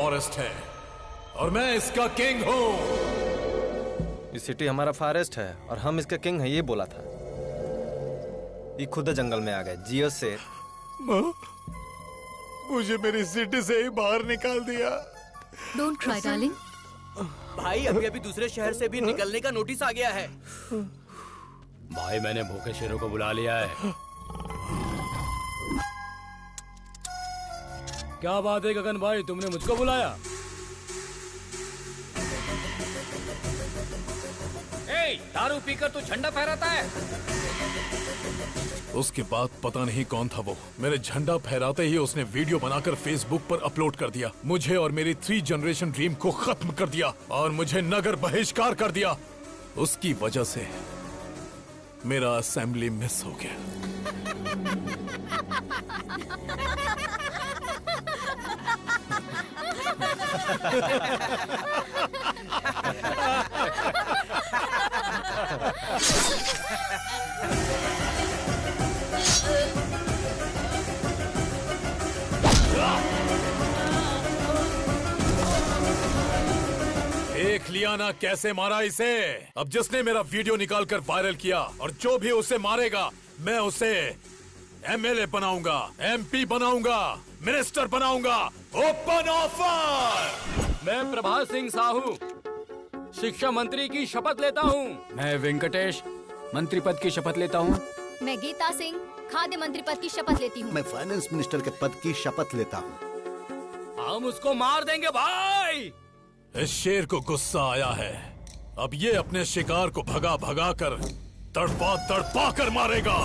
Forest है और मैं इसका किंग हूँ। ये सिटी हमारा फॉरेस्ट है और हम इसका किंग है, ये बोला था। ये खुद जंगल में आ गए। जियो से मुझे मेरी सिटी से ही बाहर निकाल दिया। Don't cry darling. भाई अभी अभी दूसरे शहर से भी निकलने का नोटिस आ गया है। भाई मैंने भूखे शेरों को बुला लिया है। क्या बात है गगन भाई, तुमने मुझको बुलाया? दारू पीकर तू झंडा फहराता है। उसके बाद पता नहीं कौन था वो, मेरे झंडा फहराते ही उसने वीडियो बनाकर फेसबुक पर अपलोड कर दिया। मुझे और मेरी 3 जनरेशन ड्रीम को खत्म कर दिया और मुझे नगर बहिष्कार कर दिया। उसकी वजह से मेरा असेंबली मिस हो गया। देख लिया ना कैसे मारा इसे। अब जिसने मेरा वीडियो निकालकर वायरल किया और जो भी उसे मारेगा मैं उसे एमएलए बनाऊंगा, एमपी बनाऊंगा, मिनिस्टर बनाऊंगा। Open offer. मैं प्रभात सिंह साहू शिक्षा मंत्री की शपथ लेता हूँ। मैं वेंकटेश मंत्री पद की शपथ लेता हूँ। मैं गीता सिंह खाद्य मंत्री पद की शपथ लेती हूँ। मैं फाइनेंस मिनिस्टर के पद की शपथ लेता हूँ। हम उसको मार देंगे भाई। इस शेर को गुस्सा आया है। अब ये अपने शिकार को भगा भगा कर तड़पा तड़पा कर मारेगा।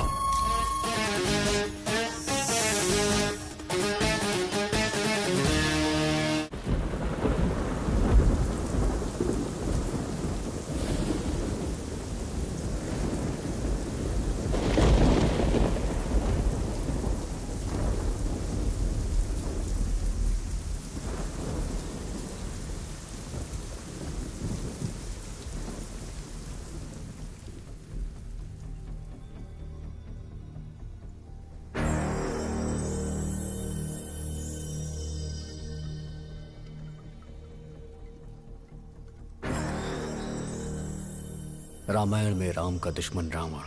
रामायण में राम का दुश्मन रावण,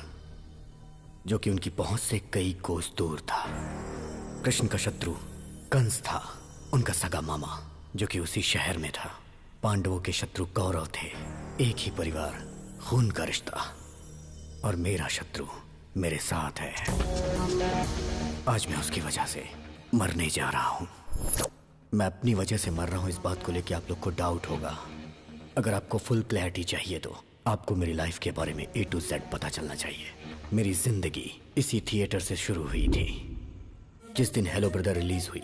जो कि उनकी पहुंच से कई कोस दूर था। कृष्ण का शत्रु कंस था, उनका सगा मामा, जो कि उसी शहर में था। पांडवों के शत्रु कौरव थे, एक ही परिवार, खून का रिश्ता। और मेरा शत्रु मेरे साथ है। आज मैं उसकी वजह से मरने जा रहा हूं। मैं अपनी वजह से मर रहा हूं, इस बात को लेकर आप लोग को डाउट होगा। अगर आपको फुल क्लैरिटी चाहिए तो आपको मेरी लाइफ के बारे में A to Z पता चलना चाहिए। मेरी जिंदगी इसी थिएटर से शुरू हुई थी। जिस दिन हेलो ब्रदर रिलीज हुई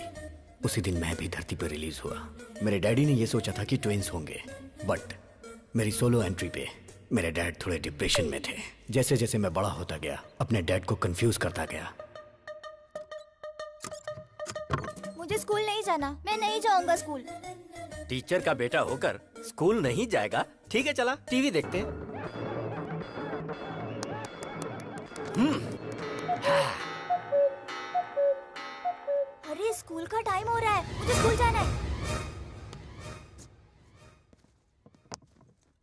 उसी दिन मैं भी धरती पर रिलीज हुआ। मेरे डैडी ने यह सोचा था कि ट्विंस होंगे, बट मेरी सोलो एंट्री पे मेरे डैड थोड़े डिप्रेशन में थे। जैसे जैसे मैं बड़ा होता गया अपने डैड को कंफ्यूज करता गया। मुझे स्कूल नहीं जाना, मैं नहीं जाऊंगा स्कूल। टीचर का बेटा होकर स्कूल नहीं जाएगा? ठीक है चला टीवी देखते हैं। अरे स्कूल का टाइम हो रहा है, मुझे स्कूल जाना है।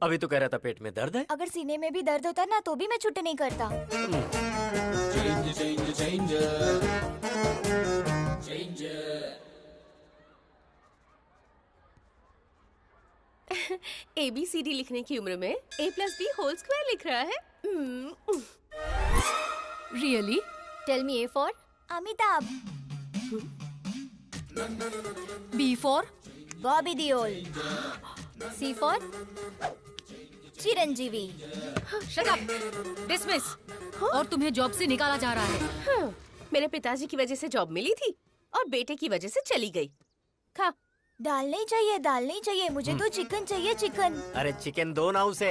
अभी तो कह रहा था पेट में दर्द है। अगर सीने में भी दर्द होता ना तो भी मैं छुट्टी नहीं करता। ABCD लिखने की उम्र में A+B² लिख रहा है। Really? Tell me A for Amitabh, B for Bobby Deol, C for Chiranjeevi. Shut up, dismiss. और तुम्हें जॉब से निकाला जा रहा है। मेरे पिताजी की वजह से जॉब मिली थी और बेटे की वजह से चली गई। खा। दाल नहीं चाहिए, दाल नहीं चाहिए, मुझे तो चिकन चाहिए, चिकन। अरे चिकन दो ना उसे।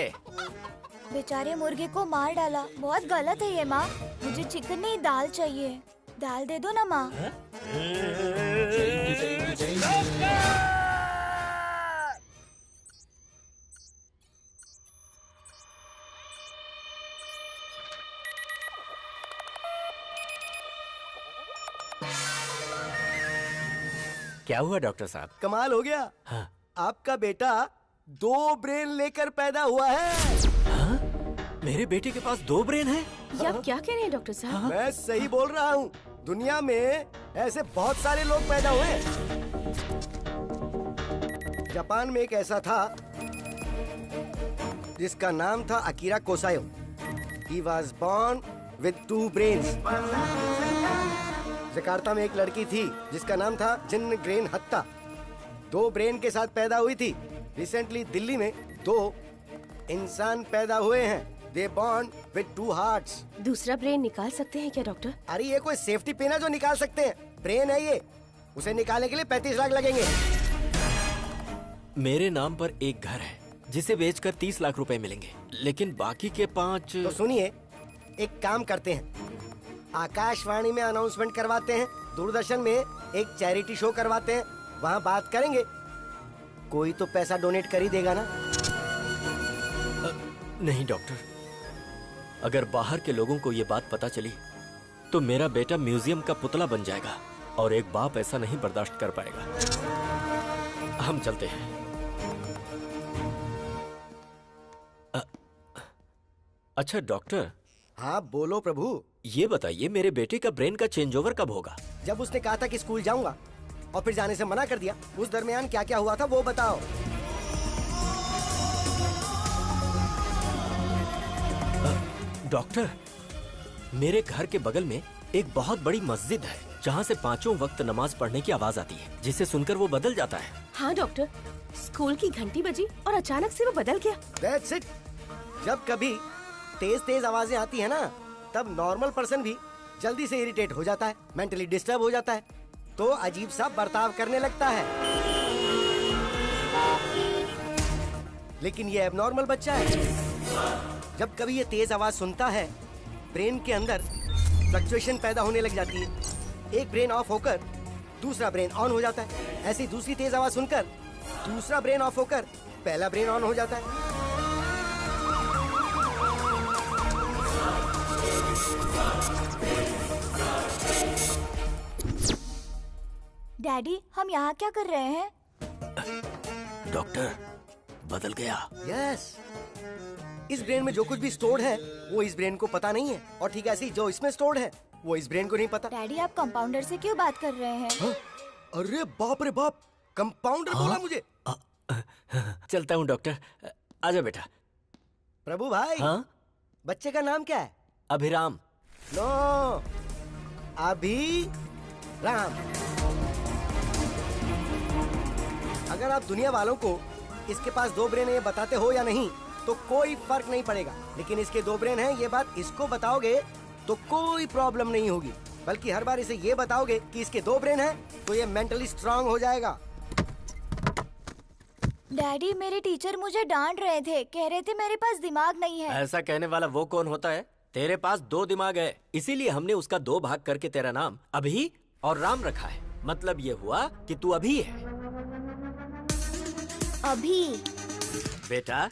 बेचारे मुर्गे को मार डाला, बहुत गलत है ये माँ। मुझे चिकन नहीं दाल चाहिए, दाल दे दो ना माँ। क्या हुआ डॉक्टर साहब? कमाल हो गया। हाँ। आपका बेटा 2 ब्रेन लेकर पैदा हुआ है। हाँ? मेरे बेटे के पास 2 ब्रेन है? ये आप क्या कह रहे हैं डॉक्टर साहब? मैं सही बोल रहा हूँ। दुनिया में ऐसे बहुत सारे लोग पैदा हुए हैं। जापान में एक ऐसा था जिसका नाम था Akira Kosayo. He was born with 2 brains. Jakarta में एक लड़की थी जिसका नाम था जिन ग्रेन हत्ता। 2 ब्रेन के साथ पैदा हुई थी। रिसेंटली दिल्ली में 2 इंसान पैदा हुए हैं। They born with 2 hearts. दूसरा ब्रेन निकाल सकते हैं क्या डॉक्टर? अरे ये कोई सेफ्टी पिन है जो निकाल सकते हैं? ब्रेन है ये, उसे निकालने के लिए 35 लाख लगेंगे। मेरे नाम पर एक घर है जिसे बेचकर 30 लाख रुपए मिलेंगे, लेकिन बाकी के 5। तो सुनिए, एक काम करते हैं, आकाशवाणी में अनाउंसमेंट करवाते हैं, दूरदर्शन में एक चैरिटी शो करवाते हैं, वहाँ बात करेंगे। कोई तो पैसा डोनेट कर ही देगा ना। नहीं डॉक्टर, अगर बाहर के लोगों को ये बात पता चली तो मेरा बेटा म्यूजियम का पुतला बन जाएगा और एक बाप ऐसा नहीं बर्दाश्त कर पाएगा। हम चलते हैं। अच्छा डॉक्टर। हाँ बोलो प्रभु। ये बताइए, मेरे बेटे का ब्रेन का चेंज ओवर कब होगा? जब उसने कहा था कि स्कूल जाऊंगा और फिर जाने से मना कर दिया, उस दरमियान क्या क्या हुआ था वो बताओ। डॉक्टर, मेरे घर के बगल में एक बहुत बड़ी मस्जिद है जहाँ से 5 वक्त नमाज पढ़ने की आवाज आती है, जिसे सुनकर वो बदल जाता है। हाँ डॉक्टर, स्कूल की घंटी बजी और अचानक से वो बदल गया। That's it. जब कभी तेज तेज आवाजें आती है ना, तब नॉर्मल पर्सन भी जल्दी से इरिटेट हो जाता है, मेंटली डिस्टर्ब हो जाता है, तो अजीब सा बर्ताव करने लगता है। लेकिन ये एबनॉर्मल बच्चा है। जब कभी ये तेज आवाज सुनता है, ब्रेन के अंदर फ्लक्चुएशन पैदा होने लग जाती है। एक ब्रेन ऑफ होकर दूसरा ब्रेन ऑन हो जाता है। ऐसी दूसरी तेज आवाज सुनकर दूसरा ब्रेन ऑफ होकर पहला ब्रेन ऑन हो जाता है। डैडी, हम यहाँ क्या कर रहे हैं? डॉक्टर, बदल गया। यस, इस ब्रेन में जो कुछ भी स्टोर्ड है वो इस ब्रेन को पता नहीं है, और ठीक ऐसे ही जो इसमें स्टोर्ड है वो इस ब्रेन को नहीं पता। डैडी, आप कंपाउंडर से क्यों बात कर रहे हैं? हाँ? अरे बाप रे बाप, कंपाउंडर बोला मुझे। चलता हूँ डॉक्टर, आजा बेटा। प्रभु भाई। हाँ? बच्चे का नाम क्या है? अभिराम। नो, अभी राम। अगर आप दुनिया वालों को इसके पास 2 ब्रेन है ये बताते हो या नहीं तो कोई फर्क नहीं पड़ेगा, लेकिन इसके 2 ब्रेन हैं ये बात इसको बताओगे तो कोई प्रॉब्लम नहीं होगी, बल्कि हर बार इसे ये बताओगे कि इसके 2 ब्रेन हैं तो ये मेंटली स्ट्रांग हो जाएगा। डैडी, मेरे टीचर मुझे डांट रहे थे, कह रहे थे मेरे पास दिमाग नहीं है। ऐसा कहने वाला वो कौन होता है? तेरे पास 2 दिमाग है, इसीलिए हमने उसका 2 भाग करके तेरा नाम अभी और राम रखा है। मतलब ये हुआ कि तू अभी है। अभी? बेटा,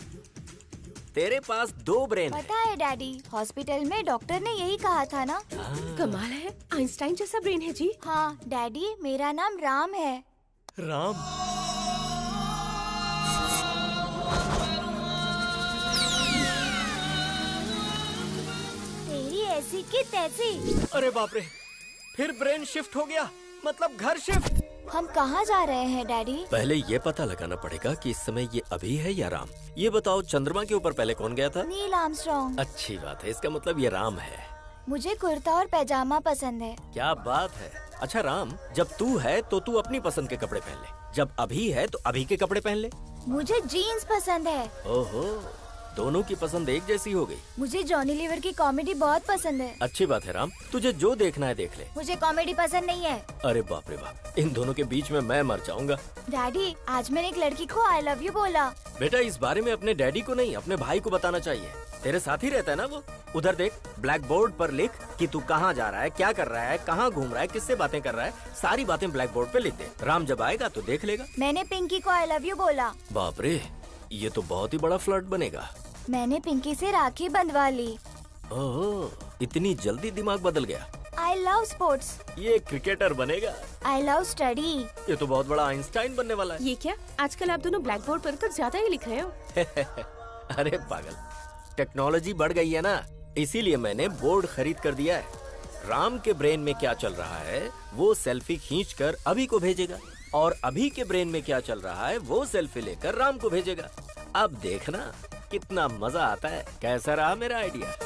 तेरे पास 2 ब्रेन है। पता है डैडी, हॉस्पिटल में डॉक्टर ने यही कहा था ना। कमाल है, आइंस्टाइन जैसा ब्रेन है जी। हाँ डैडी, मेरा नाम राम है। राम? तेरी ऐसी की तैसी। अरे बाप रे, फिर ब्रेन शिफ्ट हो गया, मतलब घर शिफ्ट। हम कहाँ जा रहे हैं डैडी? पहले ये पता लगाना पड़ेगा कि इस समय ये अभी है या राम। ये बताओ, चंद्रमा के ऊपर पहले कौन गया था? Neil Armstrong. अच्छी बात है, इसका मतलब ये राम है। मुझे कुर्ता और पैजामा पसंद है। क्या बात है। अच्छा राम, जब तू है तो तू अपनी पसंद के कपड़े पहन ले, जब अभी है तो अभी के कपड़े पहन ले। मुझे जीन्स पसंद है। ओहो, दोनों की पसंद एक जैसी हो गई। मुझे जॉनी लीवर की कॉमेडी बहुत पसंद है। अच्छी बात है राम, तुझे जो देखना है देख ले। मुझे कॉमेडी पसंद नहीं है। अरे बाप रे बाप, इन दोनों के बीच में मैं मर जाऊंगा। डैडी, आज मैंने एक लड़की को आई लव यू बोला। बेटा, इस बारे में अपने डैडी को नहीं, अपने भाई को बताना चाहिए। तेरे साथ ही रहता है ना वो। उधर देख, ब्लैक बोर्ड पर लिख कि तू कहाँ जा रहा है, क्या कर रहा है, कहाँ घूम रहा है, किससे बातें कर रहा है, सारी बातें ब्लैक बोर्ड पे लिख दे। राम जब आएगा तो देख लेगा। मैंने पिंकी को आई लव यू बोला। बाप रे, ये तो बहुत ही बड़ा फ्लर्ट बनेगा। मैंने पिंकी से राखी बंधवा ली। ओह, इतनी जल्दी दिमाग बदल गया। I love sports. ये क्रिकेटर बनेगा। I love study. ये तो बहुत बड़ा आइंस्टाइन बनने वाला है। ये क्या, आजकल आप दोनों ब्लैक बोर्ड पर तो ज्यादा ही लिख रहे हो। अरे पागल, टेक्नोलॉजी बढ़ गई है ना, इसीलिए मैंने बोर्ड खरीद कर दिया है। राम के ब्रेन में क्या चल रहा है वो सेल्फी खींचकर अभी को भेजेगा, और अभी के ब्रेन में क्या चल रहा है वो सेल्फी लेकर राम को भेजेगा। अब देखना कितना मजा आता है। कैसा रहा मेरा आइडिया?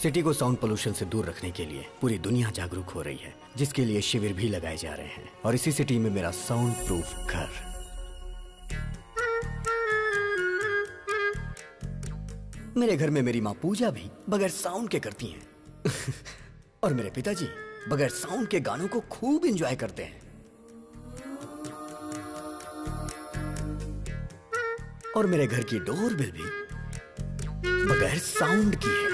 सिटी को साउंड पोल्यूशन से दूर रखने के लिए पूरी दुनिया जागरूक हो रही है, जिसके लिए शिविर भी लगाए जा रहे हैं। और इसी सिटी में मेरा साउंड प्रूफ घर। मेरे घर में मेरी माँ पूजा भी बगैर साउंड के करती हैं। और मेरे पिताजी बगैर साउंड के गानों को खूब एंजॉय करते हैं। और मेरे घर की डोरबेल भी बगैर साउंड की है।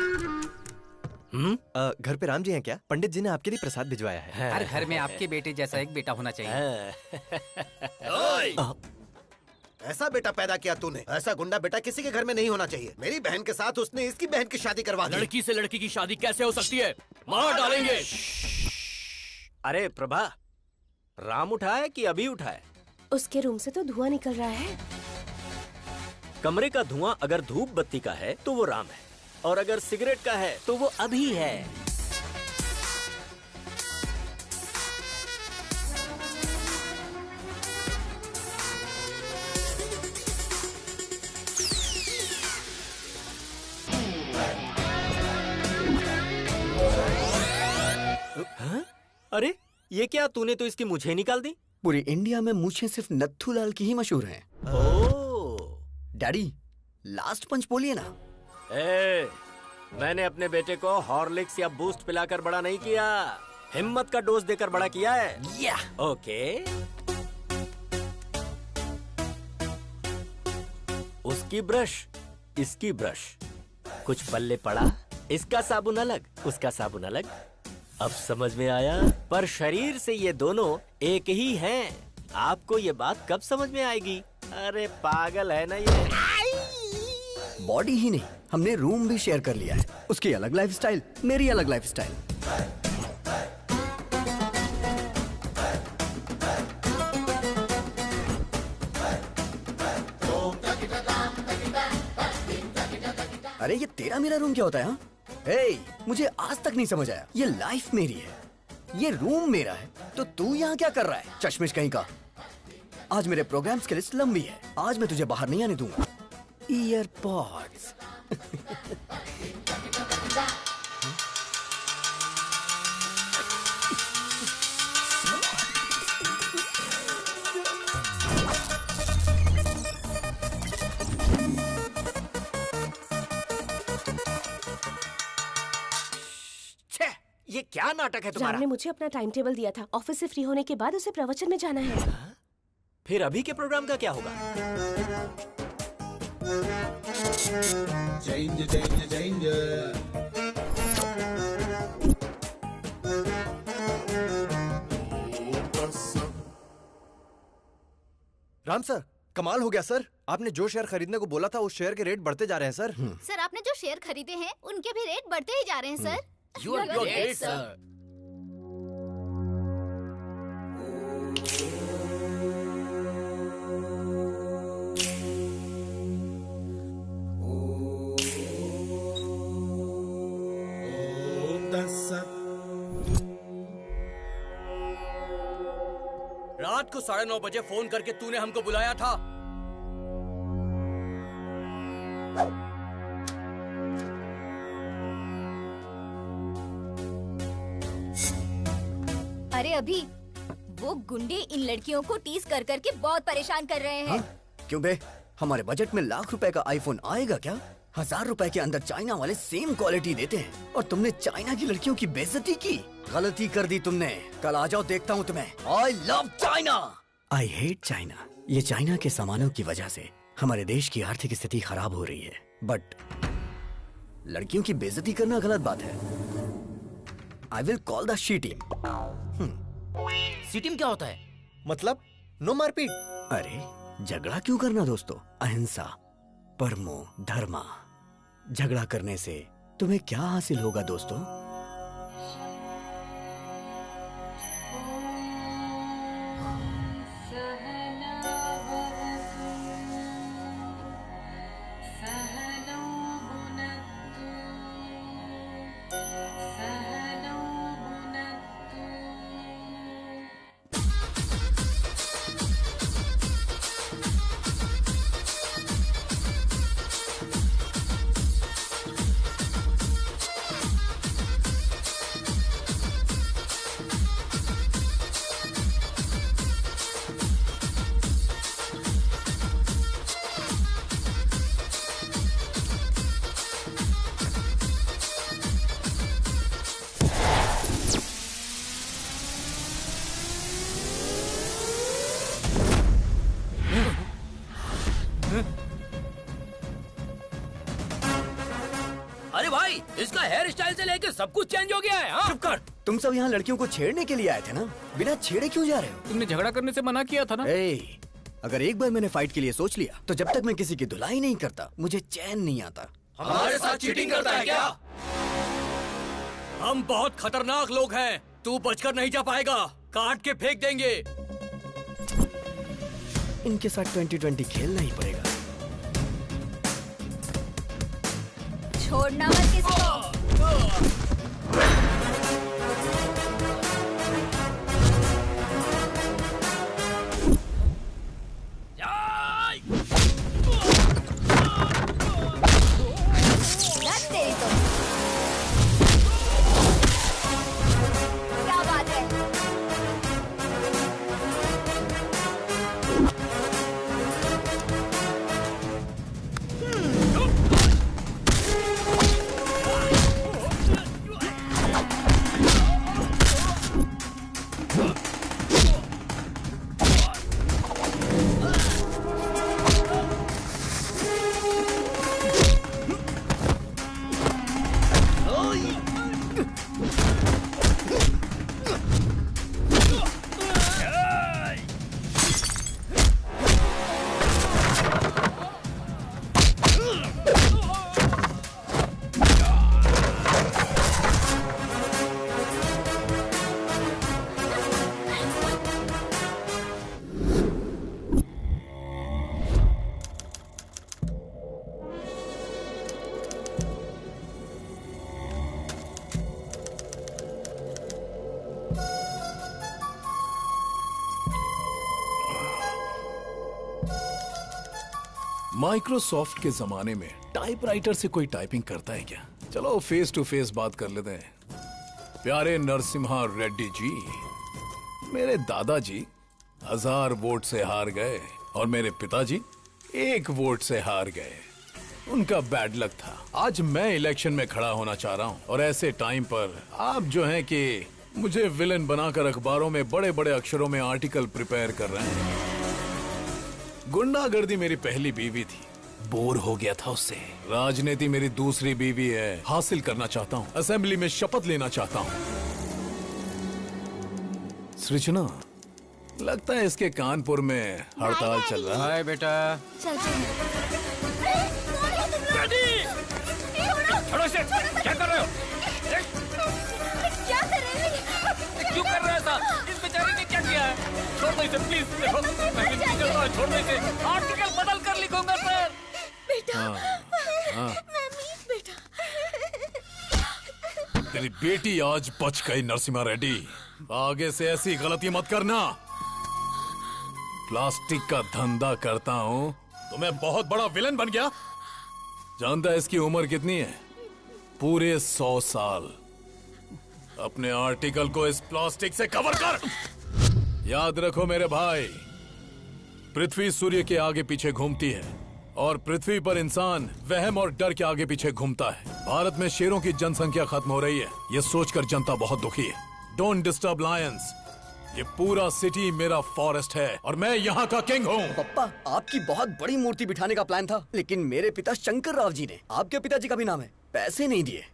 घर पे राम जी हैं क्या? पंडित जी ने आपके लिए प्रसाद भिजवाया है। हर घर में आपके बेटे जैसा एक बेटा होना चाहिए। ऐसा बेटा पैदा किया तूने, ऐसा गुंडा बेटा किसी के घर में नहीं होना चाहिए। मेरी बहन के साथ उसने इसकी बहन की शादी करवा दी। लड़की से लड़की की शादी कैसे हो सकती है? मार डालेंगे। अरे प्रभा, राम उठाए कि अभी उठाए? उसके रूम से तो धुआं निकल रहा है। कमरे का धुआं अगर धूप बत्ती का है तो वो राम है, और अगर सिगरेट का है तो वो अभी है। हाँ? अरे ये क्या, तूने तो इसकी मूछें निकाल दी। पूरी इंडिया में मूछें सिर्फ नत्थूलाल की ही मशहूर हैं। डैडी, लास्ट पंच बोलिए ना। मैंने अपने बेटे को हॉर्लिक्स या बूस्ट पिलाकर बड़ा नहीं किया, हिम्मत का डोज देकर बड़ा किया है। ओके। उसकी ब्रश, इसकी ब्रश, कुछ पल्ले पड़ा, इसका साबुन अलग, उसका साबुन अलग। अब समझ में आया? पर शरीर से ये दोनों एक ही हैं। आपको ये बात कब समझ में आएगी? अरे पागल है ना ये। बॉडी ही नहीं, हमने रूम भी शेयर कर लिया है। उसकी अलग लाइफस्टाइल, मेरी अलग लाइफस्टाइल। अरे ये तेरा मेरा रूम क्या होता है? हाँ? मुझे आज तक नहीं समझ आया। ये लाइफ मेरी है, ये रूम मेरा है, तो तू यहाँ क्या कर रहा है? चश्मिश कहीं का। आज मेरे प्रोग्राम्स की लिस्ट लंबी है, आज मैं तुझे बाहर नहीं आने दूंगा। ईयरपॉड्स। ये क्या नाटक है तुम्हारा? राम ने मुझे अपना टाइम टेबल दिया था, ऑफिस से फ्री होने के बाद उसे प्रवचन में जाना है। फिर अभी के प्रोग्राम का क्या होगा? राम सर, कमाल हो गया सर। आपने जो शेयर खरीदने को बोला था उस शेयर के रेट बढ़ते जा रहे हैं सर। सर, आपने जो शेयर खरीदे हैं उनके भी रेट बढ़ते ही जा रहे हैं sir. You are great, sir. रात को 9:30 बजे फोन करके तूने हमको बुलाया था। अरे अभी वो गुंडे इन लड़कियों को टीज कर करके बहुत परेशान कर रहे हैं। क्यों बे? हमारे बजट में लाख रुपए का आईफोन आएगा क्या? 1000 रुपए के अंदर चाइना वाले सेम क्वालिटी देते हैं, और तुमने चाइना की लड़कियों की बेइज्जती की। गलती कर दी तुमने। कल आ जाओ, देखता हूँ तुम्हें। I love China, I hate China. ये चाइना के सामानों की वजह से हमारे देश की आर्थिक स्थिति खराब हो रही है, बट लड़कियों की बेइज्जती करना गलत बात है। I will call the she team. C team क्या होता है? मतलब नो मारपीट। अरे झगड़ा क्यों करना दोस्तों, अहिंसा, परमो धर्मा। झगड़ा करने से तुम्हें क्या हासिल होगा दोस्तों? अरे भाई, इसका हेयर स्टाइल से लेके सब कुछ चेंज हो गया है। हाँ? चुप कर। तुम सब यहाँ लड़कियों को छेड़ने के लिए आए थे ना, बिना छेड़े क्यों जा रहे हो? तुमने झगड़ा करने से मना किया था ना। अगर एक बार मैंने फाइट के लिए सोच लिया तो जब तक मैं किसी की धुलाई नहीं करता मुझे चैन नहीं आता। हमारे साथ चीटिंग करता है क्या? हम बहुत खतरनाक लोग हैं, तू बचकर नहीं जा पाएगा, काट के फेंक देंगे। इनके साथ 2020 खेलना ही पड़ेगा। छोड़ना मत किसी को। तेरी तो क्या बात है? माइक्रोसॉफ्ट के जमाने में टाइपराइटर से कोई टाइपिंग करता है क्या? चलो फेस टू फेस बात कर लेते हैं। प्यारे नरसिम्हा रेड्डी जी, मेरे दादाजी 1000 वोट से हार गए और मेरे पिताजी 1 वोट से हार गए। उनका बैड लक था। आज मैं इलेक्शन में खड़ा होना चाह रहा हूं और ऐसे टाइम पर आप जो हैं कि मुझे विलन बनाकर अखबारों में बड़े बड़े अक्षरों में आर्टिकल प्रिपेयर कर रहे हैं। गुंडागर्दी मेरी पहली बीवी थी, बोर हो गया था उससे। राजनीति मेरी दूसरी बीवी है, हासिल करना चाहता हूँ। असेंबली में शपथ लेना चाहता हूँ। सृजना, लगता है इसके कानपुर में हड़ताल चल रहा है। हाय बेटा। छोड़ो इसे, क्या कर रहे हो? क्या कर रहे हो? क्यों कर रहे हो ऐसा? इस बेचारे ने क्या किया है? छोड़ दो इसे प्लीज। देखो, मैं विनती करता हूं, छोड़ दो इसे। आर्टिकल बदल कर लिखूंगा सर। बेटा, बेटा। तेरी बेटी आज बच गई नरसिम्हा रेड्डी। आगे से ऐसी गलती मत करना। प्लास्टिक का धंधा करता हूँ तो मैं बहुत बड़ा विलन बन गया। जानता है इसकी उम्र कितनी है? पूरे 100 साल। अपने आर्टिकल को इस प्लास्टिक से कवर कर। याद रखो मेरे भाई, पृथ्वी सूर्य के आगे पीछे घूमती है और पृथ्वी पर इंसान वहम और डर के आगे पीछे घूमता है। भारत में शेरों की जनसंख्या खत्म हो रही है, ये सोचकर जनता बहुत दुखी है। Don't disturb Lions. ये पूरा सिटी मेरा फॉरेस्ट है और मैं यहाँ का किंग हूँ। पप्पा, आपकी बहुत बड़ी मूर्ति बिठाने का प्लान था, लेकिन मेरे पिता शंकर राव जी ने, आपके पिताजी का भी नाम है, पैसे नहीं दिए,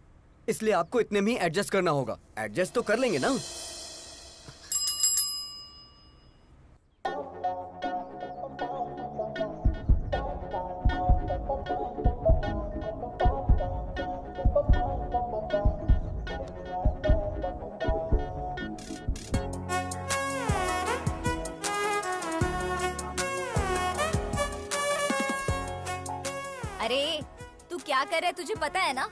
इसलिए आपको इतने में ही एडजस्ट करना होगा। एडजस्ट तो कर लेंगे ना? अरे तू क्या कर रहा है तुझे पता है ना?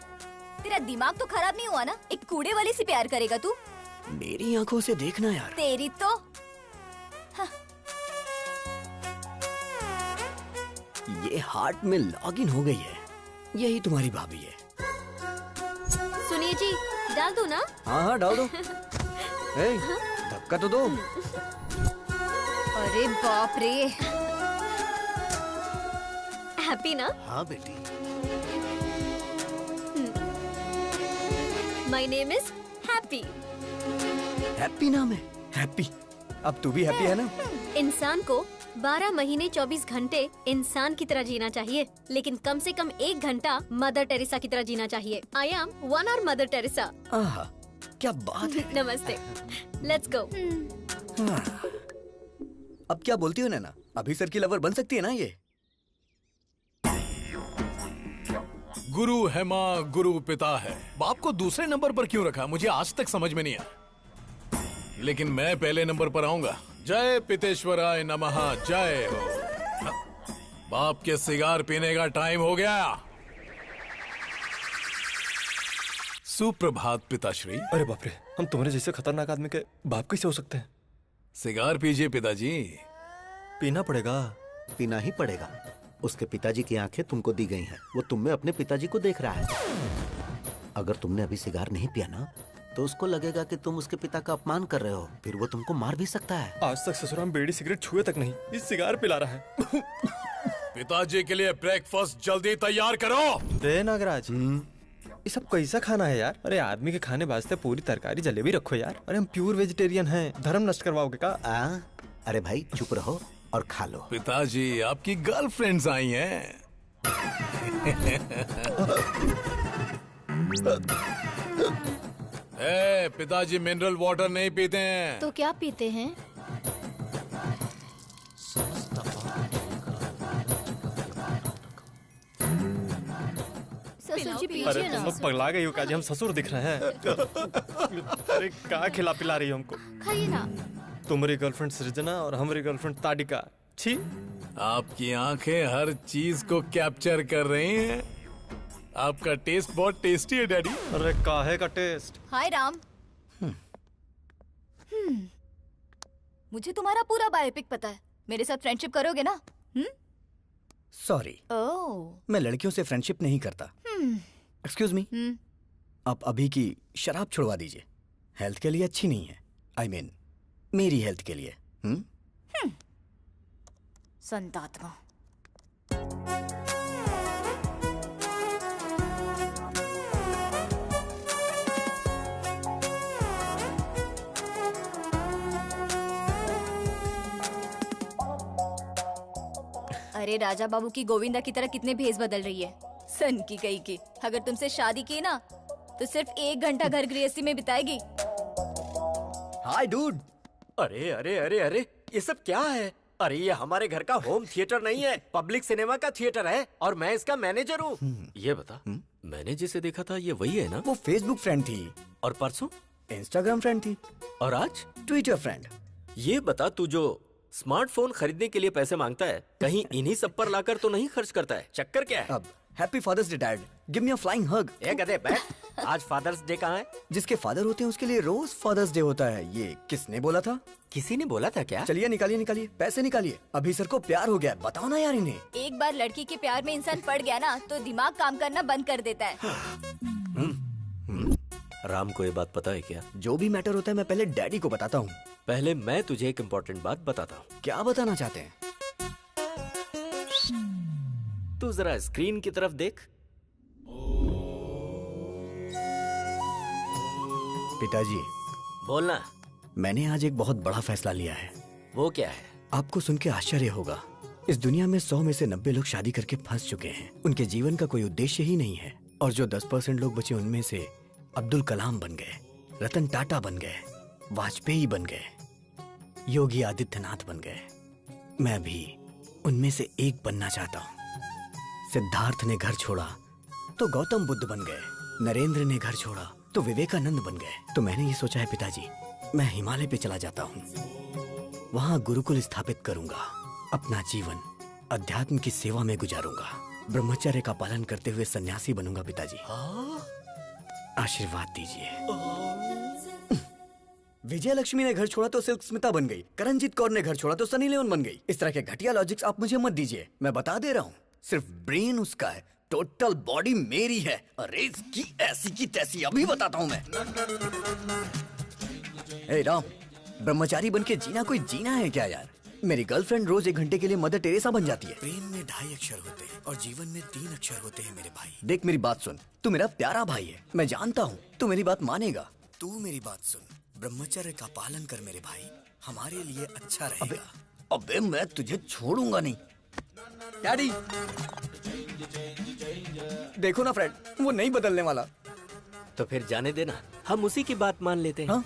तेरा दिमाग तो खराब नहीं हुआ ना? एक कूड़े वाले से प्यार करेगा तू? मेरी आंखों से देखना यार। तेरी तो ये हार्ट में लॉगिन हो गई है। यही तुम्हारी भाभी है। सुनिए जी, डाल दूं ना? हाँ हाँ डाल दो। ए, धक्का तो दो। अरे बाप रे। हैप्पी ना? हाँ बेटी। My name is happy. Happy नाम है? हैप्पी। अब तू भी हैप्पी है ना? इंसान को 12 महीने 24 घंटे इंसान की तरह जीना चाहिए, लेकिन कम से कम 1 घंटा मदर टेरेसा की तरह जीना चाहिए। I am 1 hour mother Teresa. आहा, क्या बात है। नमस्ते। Let's go. अब क्या बोलती हो नैना? अभी सर की लवर बन सकती है ना ये? गुरु है माँ, गुरु पिता है। बाप को दूसरे नंबर पर क्यों रखा, मुझे आज तक समझ में नहीं आया। लेकिन मैं पहले नंबर पर आऊंगा। जय पितेश्वराय नमः, जय हो। बाप के सिगार पीने का टाइम हो गया। सुप्रभात पिताश्री। अरे बाप रे, हम तुम्हारे जैसे खतरनाक आदमी के बाप कैसे हो सकते हैं? सिगार पीजिए पिताजी। पीना पड़ेगा। पीना ही पड़ेगा। उसके पिताजी की आंखें तुमको दी गई हैं। वो तुम में अपने पिताजी को देख रहा है। अगर तुमने अभी सिगार नहीं पिया ना, तो उसको लगेगा कि तुम उसके पिता का अपमान कर रहे हो। फिर वो तुमको मार भी सकता है। आज तक ससुराल में बीड़ी सिगरेट छुए तक नहीं, इस सिगार पिला रहा है। पिताजी के लिए ब्रेकफास्ट जल्दी तैयार करो। दे नागराज, ये सब कैसा खाना है यार? अरे आदमी के खाने वास्ते पूरी तरकारी जलेबी रखो यार। अरे हम प्योर वेजिटेरियन हैं, धर्म नष्ट करवाओगे का? अरे भाई चुप रहो और खा लो। पिताजी, आपकी गर्लफ्रेंड्स आई हैं। पिताजी मिनरल वाटर नहीं पीते हैं। तो क्या पीते हैं? ससुर जी अरे पीजिए तुम ना। लोग पगला गई हो काजी, हम ससुर दिख रहे हैं। अरे क्या खिला पिला रही हो हमको? खाइए ना। तुम्हारी गर्लफ्रेंड सृजना और हमारी गर्लफ्रेंड ताडिका। छी। आपकी आंखें हर चीज को कैप्चर कर रही हैं। आपका टेस्ट बहुत टेस्टी है डैडी। अरे काहे का टेस्ट? हाय राम। मुझे तुम्हारा पूरा बायोपिक पता है। मेरे साथ फ्रेंडशिप करोगे ना? सॉरी, मैं लड़कियों से फ्रेंडशिप नहीं करता। एक्सक्यूज मी, आप अभी की शराब छुड़वा दीजिए। हेल्थ के लिए अच्छी नहीं है। आई मीन मेरी हेल्थ के लिए। संतात्मा। अरे राजा बाबू की गोविंदा की तरह कितने भेस बदल रही है। सन की गई की। अगर तुमसे शादी की ना, तो सिर्फ 1 घंटा घर गृहस्थी में बिताएगी। हाय डूड। अरे अरे अरे अरे, ये सब क्या है? अरे ये हमारे घर का होम थिएटर नहीं है, पब्लिक सिनेमा का थिएटर है और मैं इसका मैनेजर हूँ। ये बता, मैंने जिसे देखा था ये वही है ना? वो फेसबुक फ्रेंड थी। और परसों इंस्टाग्राम फ्रेंड थी। और आज ट्विटर फ्रेंड। ये बता, तू जो स्मार्टफोन खरीदने के लिए पैसे मांगता है, कहीं इन्हीं सब पर लाकर तो नहीं खर्च करता है? चक्कर क्या है? अब happy father's day dad, give me a flying hug. ए गधे बैठ। आज फादर्स डे कहाँ है? जिसके फादर होते हैं उसके लिए रोज फादर्स डे होता है। ये किसने बोला था? किसी ने बोला था क्या? चलिए निकालिए निकालिए, पैसे निकालिए। अभी सर को प्यार हो गया, बताओ ना यार इन्हें। एक बार लड़की के प्यार में इंसान पड़ गया ना, तो दिमाग काम करना बंद कर देता है। राम को ये बात पता है क्या? जो भी मैटर होता है मैं पहले डैडी को बताता हूँ। पहले मैं तुझे एक इम्पोर्टेंट बात बताता हूँ। क्या बताना चाहते हैं? तू जरा स्क्रीन की तरफ देख। पिताजी, बोलना। मैंने आज एक बहुत बड़ा फैसला लिया है। वो क्या है? आपको सुन के आश्चर्य होगा। इस दुनिया में 100 में से 90 लोग शादी करके फंस चुके हैं। उनके जीवन का कोई उद्देश्य ही नहीं है। और जो 10% लोग बचे, उनमें से अब्दुल कलाम बन गए, रतन टाटा बन गए, वाजपेयी बन गए, योगी आदित्यनाथ बन गए। मैं भी उनमें से एक बनना चाहता हूँ। सिद्धार्थ ने घर छोड़ा तो गौतम बुद्ध बन गए, नरेंद्र ने घर छोड़ा तो विवेकानंद बन गए। तो मैंने ये सोचा है पिताजी, मैं हिमालय पे चला जाता हूँ। वहां गुरुकुल स्थापित करूंगा। अपना जीवन अध्यात्म की सेवा में गुजारूंगा। ब्रह्मचर्य का पालन करते हुए सन्यासी बनूंगा पिताजी। आशीर्वाद दीजिए। विजय लक्ष्मी ने घर छोड़ा तो सिल्क स्मिता बन गई, करणजीत कौर ने घर छोड़ा तो सनी लियोन बन गई। इस तरह के घटिया लॉजिक्स आप मुझे मत दीजिए। मैं बता दे रहा हूँ, सिर्फ ब्रेन उसका है, टोटल बॉडी मेरी है। अरे इसकी ऐसी की तैसी अभी बताता हूँ मैं। ए राम, ब्रह्मचारी बन के जीना कोई जीना है क्या यार? मेरी गर्लफ्रेंड रोज 1 घंटे के लिए मदर टेरेसा बन जाती है। प्रेम में 2.5 अक्षर होते हैं और जीवन में 3 अक्षर होते हैं मेरे भाई। देख मेरी बात सुन, तू मेरा प्यारा भाई है, मैं जानता हूँ तू मेरी बात मानेगा। तू मेरी बात सुन, ब्रह्मचर्य का पालन कर मेरे भाई, हमारे लिए अच्छा रहेगा। अबे मैं तुझे छोड़ूंगा नहीं। डैडी देखो ना फ्रेंड, वो नहीं बदलने वाला। तो फिर जाने देना, हम उसी की बात मान लेते हैं। हाँ?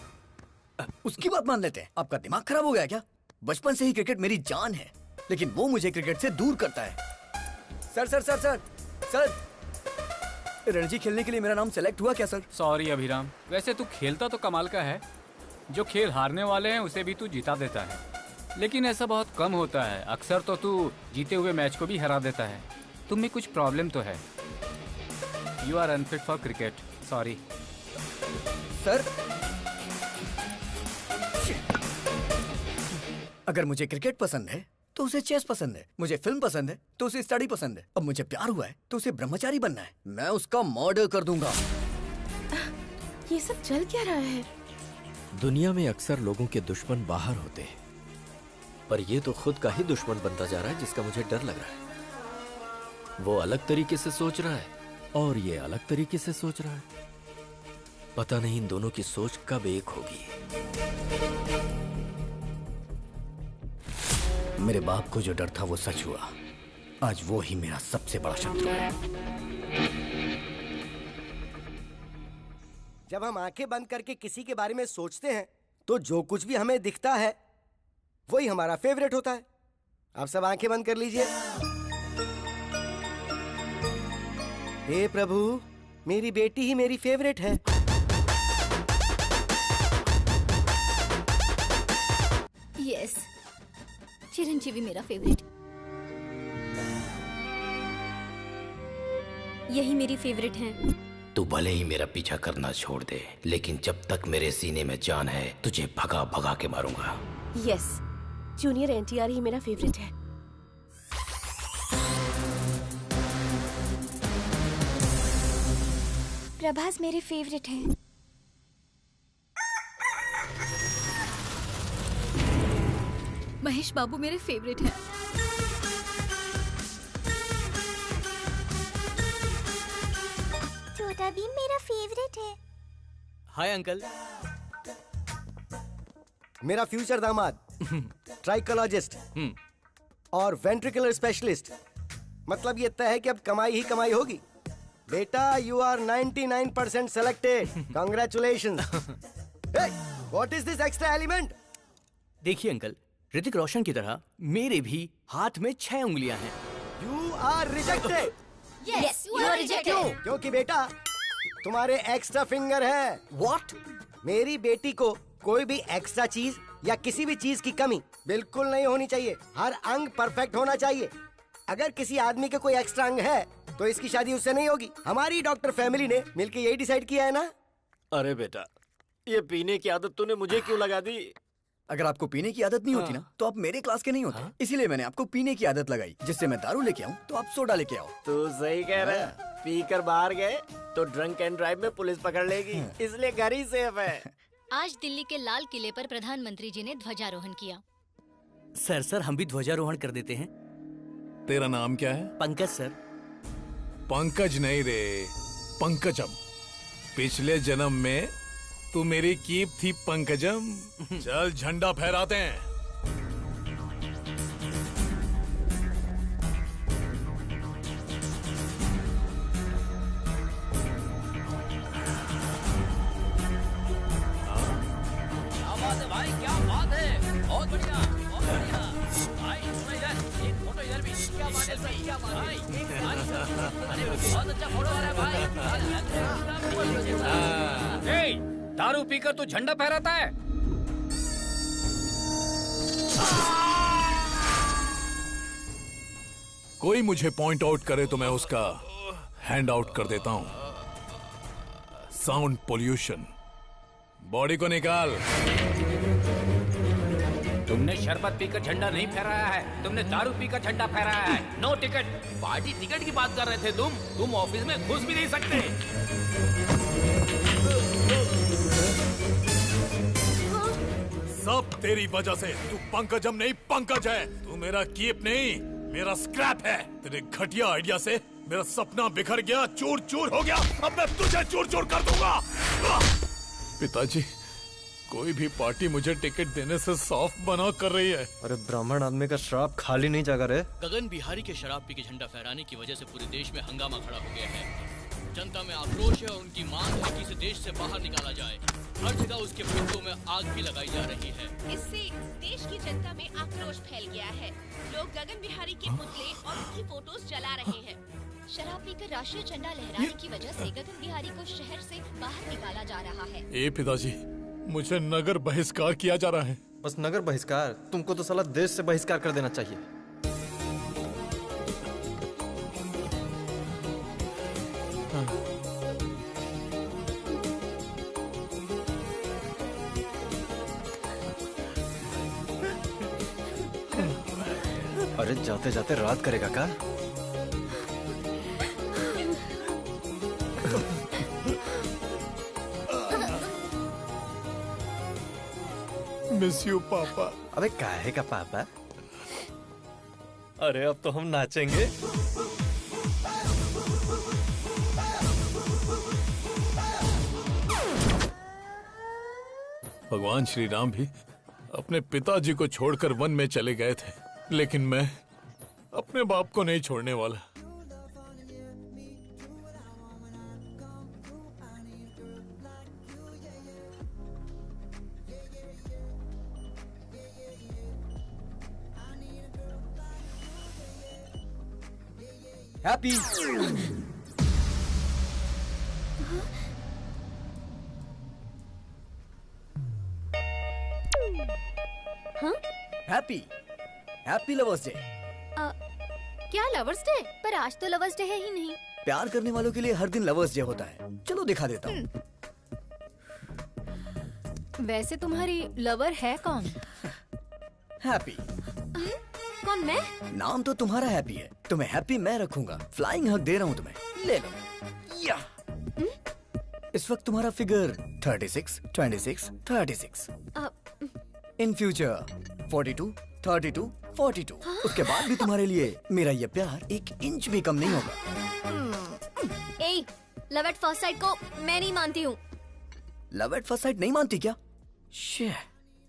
उसकी बात मान लेते हैं? आपका दिमाग खराब हो गया क्या? बचपन से ही क्रिकेट मेरी जान है, लेकिन वो मुझे क्रिकेट से दूर करता है। Sir sir sir sir sir, Ranji खेलने के लिए मेरा नाम सेलेक्ट हुआ क्या सर? सॉरी अभिराम, वैसे तू खेलता तो कमाल का है। जो खेल हारने वाले हैं उसे भी तू जिता देता है, लेकिन ऐसा बहुत कम होता है। अक्सर तो तू जीते हुए मैच को भी हरा देता है। तुम में कुछ प्रॉब्लम तो है। You are unfit for cricket, sorry. Sir अगर मुझे क्रिकेट पसंद है तो उसे चेस पसंद है, मुझे फिल्म पसंद है तो उसे स्टडी पसंद है, अब मुझे प्यार हुआ है तो उसे ब्रह्मचारी बनना है। मैं उसका मर्डर कर दूंगा। ये सब चल क्या रहा है? दुनिया में अक्सर लोगों के दुश्मन बाहर होते हैं, पर ये तो खुद का ही दुश्मन बनता जा रहा है, जिसका मुझे डर लग रहा है। वो अलग तरीके से सोच रहा है और ये अलग तरीके से सोच रहा है। पता नहीं इन दोनों की सोच कब एक होगी। मेरे बाप को जो डर था वो सच हुआ। आज वो ही मेरा सबसे बड़ा शत्रु है। जब हम आंखें बंद करके किसी के बारे में सोचते हैं तो जो कुछ भी हमें दिखता है वही हमारा फेवरेट होता है। आप सब आंखें बंद कर लीजिए। हे प्रभु, मेरी बेटी ही मेरी फेवरेट है। यस, चिरंजीवी मेरा फेवरेट। यही मेरी फेवरेट है। तू भले ही मेरा पीछा करना छोड़ दे, लेकिन जब तक मेरे सीने में जान है तुझे भगा भगा के मारूंगा। यस, जूनियर एनटीआर ही मेरा फेवरेट है। प्रभास मेरे फेवरेट है। महेश बाबू मेरे फेवरेट हैं। छोटा भीम मेरा फेवरेट है। Hi uncle. मेरा फ्यूचर दामाद ट्राइकोलॉजिस्ट और वेंट्रिकुलर स्पेशलिस्ट। मतलब ये तय है कि अब कमाई ही कमाई होगी। बेटा, you are 99% selected. Congratulations. What is this extra element? देखिए अंकल, ऋतिक रोशन की तरह मेरे भी हाथ में 6 उंगलियां हैं। You are rejected. Yes, you are rejected. क्योंकि बेटा तुम्हारे एक्स्ट्रा फिंगर है। What? मेरी बेटी को कोई भी एक्स्ट्रा चीज या किसी भी चीज की कमी बिल्कुल नहीं होनी चाहिए। हर अंग परफेक्ट होना चाहिए। अगर किसी आदमी के कोई एक्स्ट्रा अंग है तो इसकी शादी उससे नहीं होगी। हमारी डॉक्टर फैमिली ने मिलकर यही डिसाइड किया है ना। अरे बेटा, ये पीने की आदत तूने मुझे क्यों लगा दी? अगर आपको पीने की आदत नहीं होती ना तो आप मेरे क्लास के नहीं होते। इसीलिए मैंने आपको पीने की आदत लगाई, जिससे मैं दारू लेके आऊं तो आप सोडा लेके आओ। तू सही कह रहा है। पीकर बाहर गए तो ड्रंक एंड ड्राइव में पुलिस पकड़ लेगी, इसलिए घर ही सेफ है। आज दिल्ली के लाल किले पर प्रधानमंत्री जी ने ध्वजारोहण किया। सर हम भी ध्वजारोहण कर देते हैं। तेरा नाम क्या है? पंकज सर। पंकज नहीं रे, पंकजम। पिछले जन्म में तू मेरी कीप थी पंकजम। चल झंडा फहराते हैं। भाई क्या बात है, बहुत बढ़िया बहुत बढ़िया। भाई इधर एक फोटो इधर भी। क्या बात है सर, क्या बात है। अरे बहुत अच्छा फोटो आ रहा है भाई। दारू पीकर तू झंडा फहराता है? कोई मुझे पॉइंट आउट करे तो मैं उसका हैंड आउट कर देता हूँ। Sound pollution. बॉडी को निकाल। तुमने शरबत पीकर झंडा नहीं फहराया है, तुमने दारू पीकर झंडा फहराया है। No ticket. पार्टी टिकट की बात कर रहे थे तुम ऑफिस में घुस भी नहीं सकते। सब तेरी वजह से। तू पंकजम नहीं पंकज है। तू मेरा कीप नहीं, मेरा स्क्रैप है। तेरे घटिया आइडिया से मेरा सपना बिखर गया, चूर चूर हो गया। अब मैं तुझे चूर चूर कर दूंगा। पिताजी, कोई भी पार्टी मुझे टिकट देने से साफ मना कर रही है। अरे ब्राह्मण आदमी का श्राप खाली नहीं जाकर है। गगन बिहारी के शराब पी के झंडा फहराने की वजह से पूरे देश में हंगामा खड़ा हो गया है। जनता में आक्रोश है और उनकी मांग है कि इसे देश से बाहर निकाला जाए। हर जगह उसके पिंडों में आग भी लगाई जा रही है। इससे देश की जनता में आक्रोश फैल गया है। लोग गगन बिहारी के पुतले और उनकी फोटोज जला रहे हैं। शराब पीकर राष्ट्रीय झंडा लहराने की वजह से गगन बिहारी को शहर से बाहर निकाला जा रहा है। ए पिताजी, मुझे नगर बहिष्कार किया जा रहा है। बस नगर बहिष्कार? तुमको तो साला देश से बहिष्कार कर देना चाहिए। अरे जाते जाते रात करेगा का? मिस यू पापा। अबे काहे का पापा? अरे अब तो हम नाचेंगे। भगवान श्री राम भी अपने पिताजी को छोड़कर वन में चले गए थे, लेकिन मैं अपने बाप को नहीं छोड़ने वाला। हैप्पी। हाँ? Happy happy lovers day. क्या लवर्स डे? पर आज तो लवर्स डे है ही नहीं। प्यार करने वालों के लिए हर दिन लवर्स डे होता है। चलो दिखा देता हूँ। वैसे तुम्हारी लवर है कौन? हैप्पी। कौन, मैं? नाम तो तुम्हारा हैप्पी है, तुम्हें हैप्पी मैं रखूंगा। फ्लाइंग हग दे रहा हूँ तुम्हें, ले लो। या। इस वक्त तुम्हारा फिगर 36, 26, 36। In future 42, 32, 42। उसके बाद भी तुम्हारे लिए मेरा ये प्यार 1 इंच भी कम नहीं होगा। ए, लव एट फर्स्ट साइट को मैं नहीं मानती हूँ। लव एट फर्स्ट साइट नहीं मानती क्या?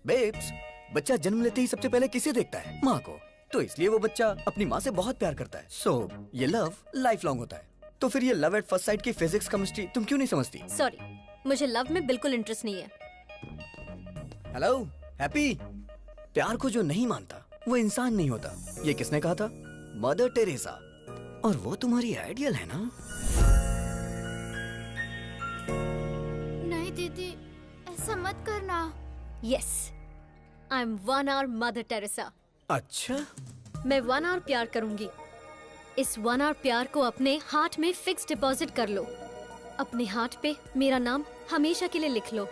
बेब्स, बच्चा जन्म लेते ही सबसे पहले किसे देखता है? माँ को। तो इसलिए वो बच्चा अपनी माँ से बहुत प्यार करता है। सो ये लव लाइफ लॉन्ग होता है। तो फिर ये लव एट फर्स्ट साइट की फिजिक्स केमिस्ट्री तुम क्यों नहीं समझती? सॉरी, मुझे लव में बिल्कुल इंटरेस्ट नहीं है। हेलो हैप्पी, प्यार को जो नहीं मानता वो इंसान नहीं होता। ये किसने कहा था? Mother Teresa. और वो तुम्हारी आइडियल है ना? नहीं दीदी, ऐसा मत करना। Yes, I am 1 hour mother Teresa. अच्छा, मैं 1 hour प्यार करूंगी। इस 1 hour प्यार को अपने हार्ट में फिक्स डिपॉजिट कर लो। अपने हार्ट पे मेरा नाम हमेशा के लिए लिख लो।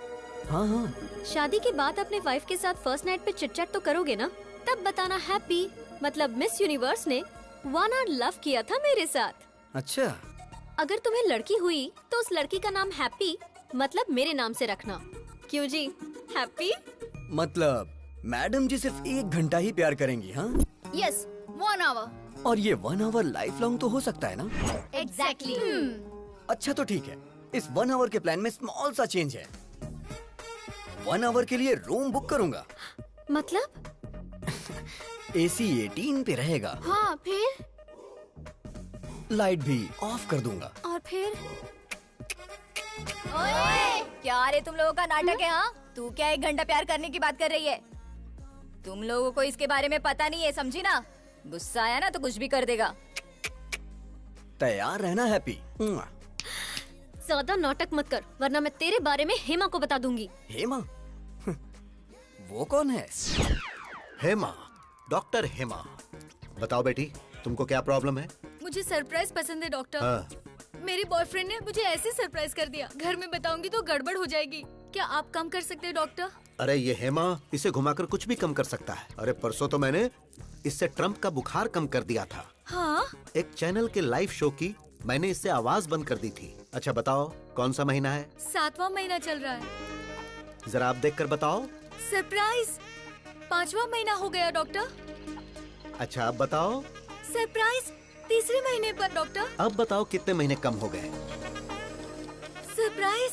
हाँ हाँ। शादी के बाद अपने वाइफ के साथ फर्स्ट नाइट पे चिट-चैट तो करोगे ना? तब बताना हैप्पी मतलब मिस यूनिवर्स ने 1 hour लव किया था मेरे साथ। अच्छा। अगर तुम्हें लड़की हुई तो उस लड़की का नाम हैप्पी मतलब मेरे नाम से रखना। क्यों जी, हैप्पी? मतलब मैडम जी सिर्फ 1 घंटा ही प्यार करेंगी? हाँ यस, 1 hour। और ये 1 hour लाइफ लॉन्ग तो हो सकता है ना? एग्जैक्टली। अच्छा तो ठीक है, इस 1 hour के प्लान में स्मॉल सा चेंज है। 1 hour के लिए रूम बुक करूंगा। मतलब? AC 18 पे रहेगा। हाँ, फिर? लाइट भी ऑफ कर दूंगा। और फिर? ओए, क्या रे तुम लोगों का नाटक है? हाँ, तू क्या 1 घंटा प्यार करने की बात कर रही है? तुम लोगों को इसके बारे में पता नहीं है, समझी ना? गुस्सा आया ना तो कुछ भी कर देगा। तैयार रहना हैप्पी। ज्यादा नाटक मत कर, वरना मैं तेरे बारे में हेमा को बता दूंगी। हेमा? वो कौन है? हेमा, डॉक्टर हेमा। बताओ बेटी, तुमको क्या प्रॉब्लम है? मुझे सरप्राइज पसंद है डॉक्टर। हाँ। मेरे बॉयफ्रेंड ने मुझे ऐसे सरप्राइज कर दिया, घर में बताऊंगी तो गड़बड़ हो जाएगी। क्या आप कम कर सकते हैं डॉक्टर? अरे ये हेमा इसे घुमाकर कुछ भी कम कर सकता है। अरे परसों तो मैंने इससे ट्रम्प का बुखार कम कर दिया था। हाँ? एक चैनल के लाइव शो की मैंने इससे आवाज बंद कर दी थी। अच्छा बताओ कौन सा महीना है? 7वां महीना चल रहा है। जरा आप देखकर बताओ। सरप्राइज 5वां महीना हो गया डॉक्टर। अच्छा अब बताओ। सरप्राइज 3रे महीने पर डॉक्टर। अब बताओ कितने महीने कम हो गए? Surprise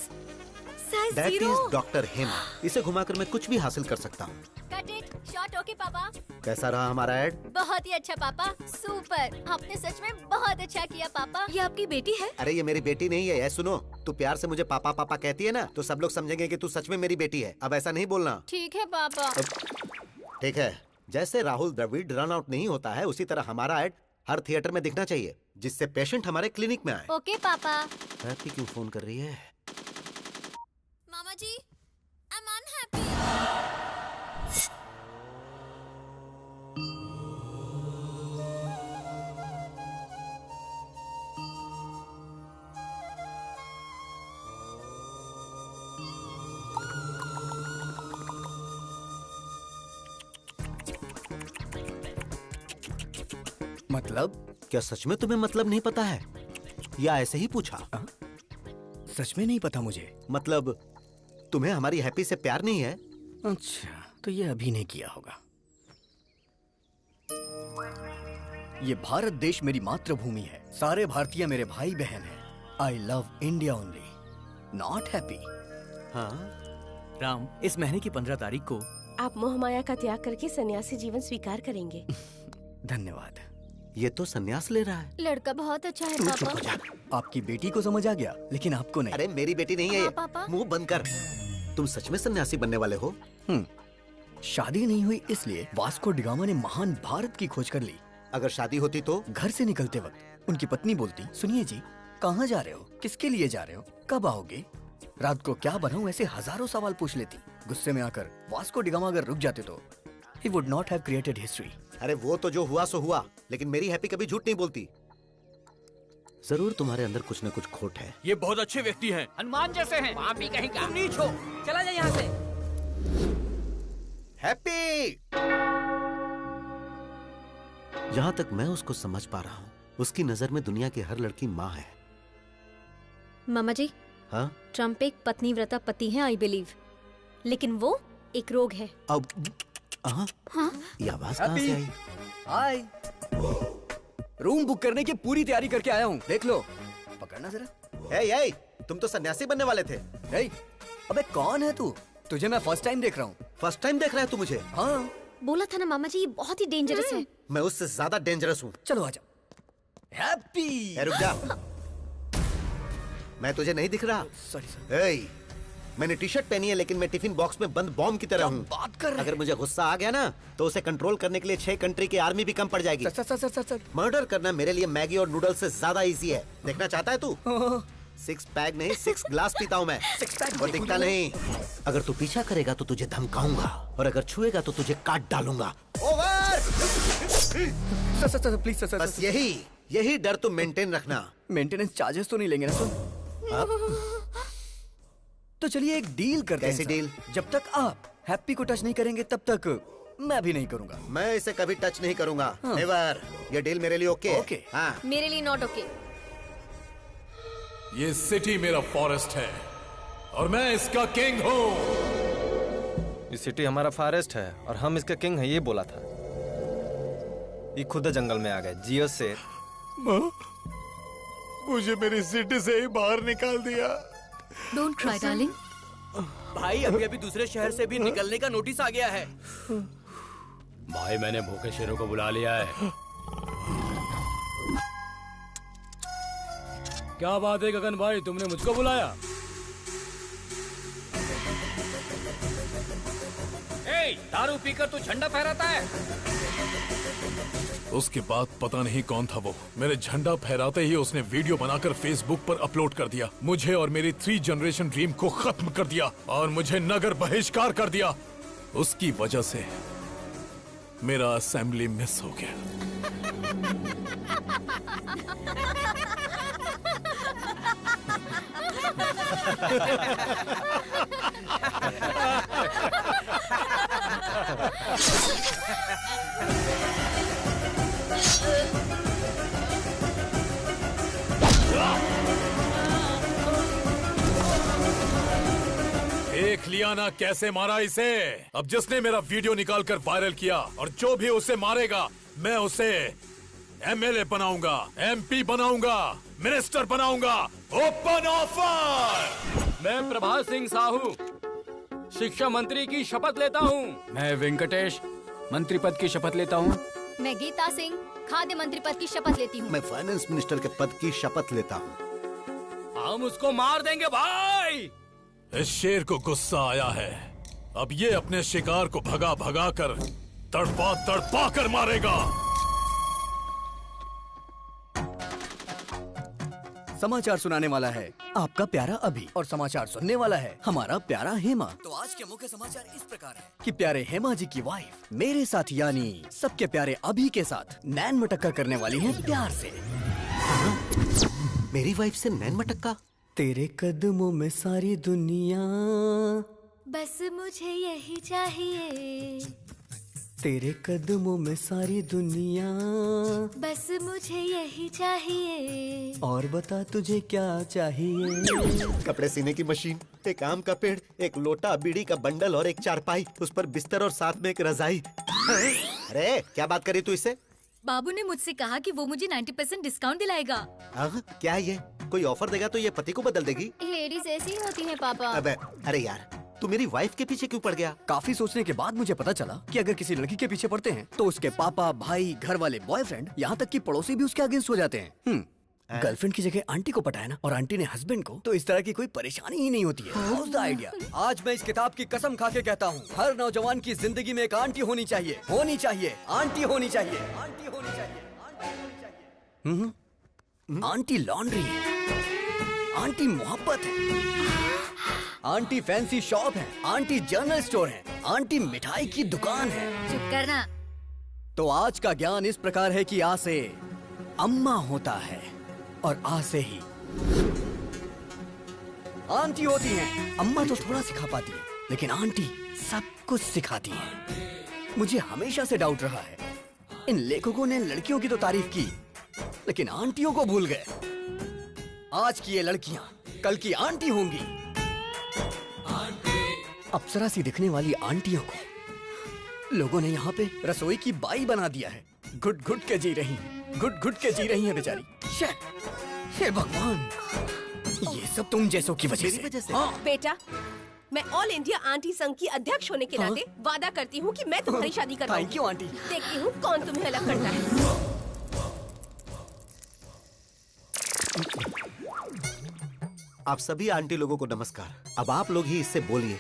size that 0। Is doctor Hema. इसे घुमाकर मैं कुछ भी हासिल कर सकता हूँ। Cut it shot. ओके पापा। कैसा रहा हमारा ऐड? बहुत ही अच्छा पापा, सुपर। आपने सच में बहुत अच्छा किया पापा। ये आपकी बेटी है? अरे ये मेरी बेटी नहीं है। सुनो, तू प्यार से मुझे पापा पापा कहती है ना, तो सब लोग समझेंगे कि तू सच में मेरी बेटी है। अब ऐसा नहीं बोलना। ठीक है पापा। ठीक है। जैसे राहुल द्रविड़ रन आउट नहीं होता है, उसी तरह हमारा ऐड हर थिएटर में दिखना चाहिए, जिससे पेशेंट हमारे क्लिनिक में आए। ओके पापा। हैप्पी क्यों फोन कर रही है? मामा जी, आई एम अनहैप्पी। मतलब? क्या सच में तुम्हें मतलब नहीं पता है या ऐसे ही पूछा? सच में नहीं पता मुझे। मतलब तुम्हें हमारी हैप्पी से प्यार नहीं है? अच्छा, तो ये अभी नहीं किया होगा। ये भारत देश मेरी मातृभूमि है। सारे भारतीय मेरे भाई बहन हैं। I love India only, not happy. हाँ राम, इस महीने की 15 तारीख को आप मोह माया का त्याग करके सन्यासी जीवन स्वीकार करेंगे। धन्यवाद। ये तो संन्यास ले रहा है। लड़का बहुत अच्छा है तू चुप पापा। हो जा। आपकी बेटी को समझ आ गया, लेकिन आपको नहीं। अरे मेरी बेटी नहीं है हाँ, ये। पापा। मुंह बंद कर। तुम सच में सन्यासी बनने वाले हो? शादी नहीं हुई इसलिए वास्को डिगामा ने महान भारत की खोज कर ली। अगर शादी होती तो? घर से निकलते वक्त उनकी पत्नी बोलती, सुनिए जी, कहाँ जा रहे हो, किसके लिए जा रहे हो, कब आओगे, रात को क्या बनाऊं, ऐसे हजारों सवाल पूछ लेती। गुस्से में आकर वास्को डिगामा अगर रुक जाते तो he would not have created history। अरे वो तो जो हुआ सो हुआ, लेकिन मेरी हैप्पी कभी झूठ नहीं बोलती। जरूर तुम्हारे अंदर कुछ न कुछ खोट है। ये बहुत अच्छे व्यक्ति हैं। हनुमान जैसे हैं। वहाँ भी कहीं का। तुम नीच हो, चला जा यहाँ से। हैप्पी! जहाँ तक मैं उसको समझ पा रहा हूँ, उसकी नजर में दुनिया की हर लड़की माँ है। मामा जी, हाँ? ट्रम्प एक पत्नीव्रता पति है, आई बिलीव, लेकिन वो एक रोग है। अब हाँ? ये आवाज कहाँ से आई? हाय, रूम बुक करने की पूरी तैयारी करके आया हूँ, देख लो। पकड़ना जरा। ए, तुम तो सन्यासी बनने वाले थे। अबे कौन है तू? तुझे मैं फर्स्ट टाइम देख रहा हूँ। फर्स्ट टाइम देख रहा है तू मुझे? हाँ। बोला था ना मामा जी, ये बहुत ही डेंजरस है। मैं उससे ज्यादा डेंजरस हूँ। चलो आजा। हैप्पी! रुक जा। मैं तुझे नहीं दिख रहा? सॉरी। मैंने टी शर्ट पहनी है, लेकिन मैं टिफिन बॉक्स में बंद बॉम्ब की तरह हूँ। बात कर रहे अगर मुझे गुस्सा आ गया ना, तो उसे कंट्रोल करने के लिए 6 कंट्री की आर्मी भी कम पड़ जाएगी। सर। मर्डर करना मेरे लिए मैगी और नूडल्स से ज्यादा इजी है। देखना चाहता है तू? 6 पैक नहीं, 6 ग्लास पीता हूँ मैं। 6 पैक और दिखता नहीं। अगर तू पीछा करेगा तो तुझे धमकाऊंगा, और अगर छुएगा तो तुझे काट डालूंगा। ओवर! Sir please sir. बस यही डर तुम मेंटेन रखना। मेंटेनेंस चार्जेस तो नहीं लेंगे ना सर? तो चलिए एक डील करते हैं। कैसी डील? जब तक आप हैप्पी को टच नहीं करेंगे तब तक मैं भी नहीं करूंगा। मैं इसे कभी टच नहीं करूंगा। नेवर। ये डील मेरे लिए ओके? ओके। हाँ। मेरे लिए नॉट ओके। ये सिटी मेरा फॉरेस्ट है और मैं इसका किंग हूँ। ये सिटी हमारा फॉरेस्ट है और हम इसका किंग है, ये बोला था। ये खुद जंगल में आ गए। जियो शेर। मुझे मेरी सिटी से ही बाहर निकाल दिया। Don't cry darling. भाई अभी दूसरे शहर से भी निकलने का नोटिस आ गया है। भाई मैंने भूखे शेरों को बुला लिया है। क्या बात है गगन भाई, तुमने मुझको बुलाया? दारू पीकर तू झंडा फहराता है? उसके बाद पता नहीं कौन था वो, मेरे झंडा फहराते ही उसने वीडियो बनाकर फेसबुक पर अपलोड कर दिया। मुझे और मेरी 3 जनरेशन ड्रीम को खत्म कर दिया और मुझे नगर बहिष्कार कर दिया। उसकी वजह से मेरा असेंबली मिस हो गया। देख लिया ना कैसे मारा इसे। अब जिसने मेरा वीडियो निकालकर वायरल किया और जो भी उसे मारेगा मैं उसे एमएलए बनाऊंगा, एमपी बनाऊंगा, मिनिस्टर बनाऊंगा। Open offer. मैं प्रभात सिंह साहू शिक्षा मंत्री की शपथ लेता हूँ। मैं वेंकटेश मंत्री पद की शपथ लेता हूँ। मैं गीता सिंह खाद्य मंत्री पद की शपथ लेती हूँ। मैं फाइनेंस मिनिस्टर के पद की शपथ लेता हूँ। हम उसको मार देंगे भाई। इस शेर को गुस्सा आया है। अब ये अपने शिकार को भगा भगा कर तड़पा तड़पा कर मारेगा। समाचार सुनाने वाला है आपका प्यारा अभी और समाचार सुनने वाला है हमारा प्यारा हेमा। तो आज के मुख्य समाचार इस प्रकार है कि प्यारे हेमा जी की वाइफ मेरे साथ यानी सबके प्यारे अभी के साथ नैन मटक्का करने वाली है प्यार से। मेरी वाइफ से नैन मटक्का? तेरे कदमों में सारी दुनिया, बस मुझे यही चाहिए। तेरे कदमों में सारी दुनिया, बस मुझे यही चाहिए। और बता तुझे क्या चाहिए? कपड़े सीने की मशीन, एक आम का पेड़, एक लोटा, बीड़ी का बंडल और एक चारपाई, उस पर बिस्तर और साथ में एक रजाई। अरे क्या बात करी तू इससे? बाबू ने मुझसे कहा कि वो मुझे 90% डिस्काउंट दिलाएगा। क्या ये कोई ऑफर देगा तो ये पति को बदल देगी? लेडीज ऐसी होती हैं पापा। अबे अरे यार तू मेरी वाइफ के पीछे क्यों पड़ गया? काफी सोचने के बाद मुझे पता चला कि अगर किसी लड़की के पीछे पड़ते हैं तो उसके पापा, भाई, घर वाले, बॉयफ्रेंड, यहाँ तक कि पड़ोसी भी उसके अगेंस्ट हो जाते हैं। गर्लफ्रेंड की जगह आंटी को पटाया ना, और आंटी ने हस्बैंड को, तो इस तरह की कोई परेशानी ही नहीं होती है। How's the idea? आज मैं इस किताब की कसम खा के कहता हूँ, हर नौजवान की जिंदगी में एक आंटी होनी चाहिए, होनी चाहिए, आंटी होनी चाहिए, आंटी होनी चाहिए, आंटी होनी चाहिए। आंटी लॉन्ड्री है, आंटी मोहब्बत है, आंटी फैंसी शॉप है, आंटी जनरल स्टोर है, आंटी मिठाई की दुकान है। चुप करना। तो आज का ज्ञान इस प्रकार है कि आ से अम्मा होता है और आ से ही आंटी होती है। अम्मा तो थोड़ा सिखा पाती है, लेकिन आंटी सब कुछ सिखाती है। मुझे हमेशा से डाउट रहा है, इन लेखकों ने लड़कियों की तो तारीफ की, लेकिन आंटियों को भूल गए। आज की ये लड़कियां कल की आंटी होंगी। अप्सरा सी दिखने वाली आंटियों को लोगों ने यहाँ पे रसोई की बाई बना दिया है। घुट घुट के जी रही, घुट घुट के जी रही है बेचारी। हे भगवान, ये सब तुम जैसों की वजह से। हाँ। बेटा, मैं ऑल इंडिया आंटी संघ की अध्यक्ष होने के नाते वादा करती हूँ कि मैं तुम्हारी शादी करवाऊंगी। Thank you aunty. देखती हूँ कौन तुम्हें अलग करता है। आप सभी आंटी लोगों को नमस्कार। अब आप लोग ही इससे बोलिए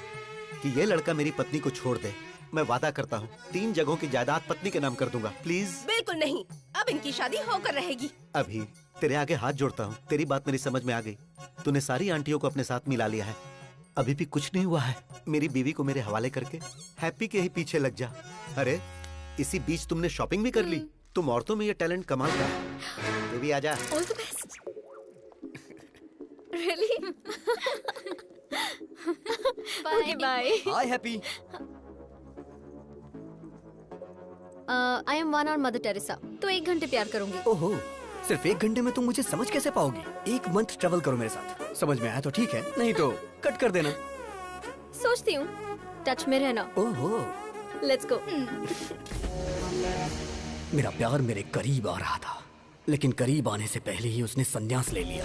कि ये लड़का मेरी पत्नी को छोड़ दे। मैं वादा करता हूँ 3 जगहों की जायदाद पत्नी के नाम कर दूंगा। प्लीज। बिल्कुल नहीं, अब इनकी शादी होकर रहेगी। अभी तेरे आगे हाथ जोड़ता हूँ, तेरी बात मेरी समझ में आ गई। तूने सारी आंटियों को अपने साथ मिला लिया है, अभी भी कुछ नहीं हुआ है। मेरी बीवी को मेरे हवाले करके हैप्पी के ही पीछे लग जा। अरे इसी बीच तुमने शॉपिंग भी कर ली। तुम औरतों में ये टैलेंट कमाल का है। तू भी आजा। All the best. Really? Okay bye. Hi happy. I am one और मदर टेरेसा, तो 1 घंटे प्यार करूंगी। ओहो, सिर्फ 1 घंटे में तुम मुझे समझ कैसे पाओगी? 1 मंथ ट्रेवल करो मेरे साथ, समझ में आया तो ठीक है, नहीं तो कट कर देना। सोचती हूँ, टच में रहना। ओहो, लेट्स गो। मेरा प्यार मेरे करीब आ रहा था, लेकिन करीब आने से पहले ही उसने संन्यास ले लिया।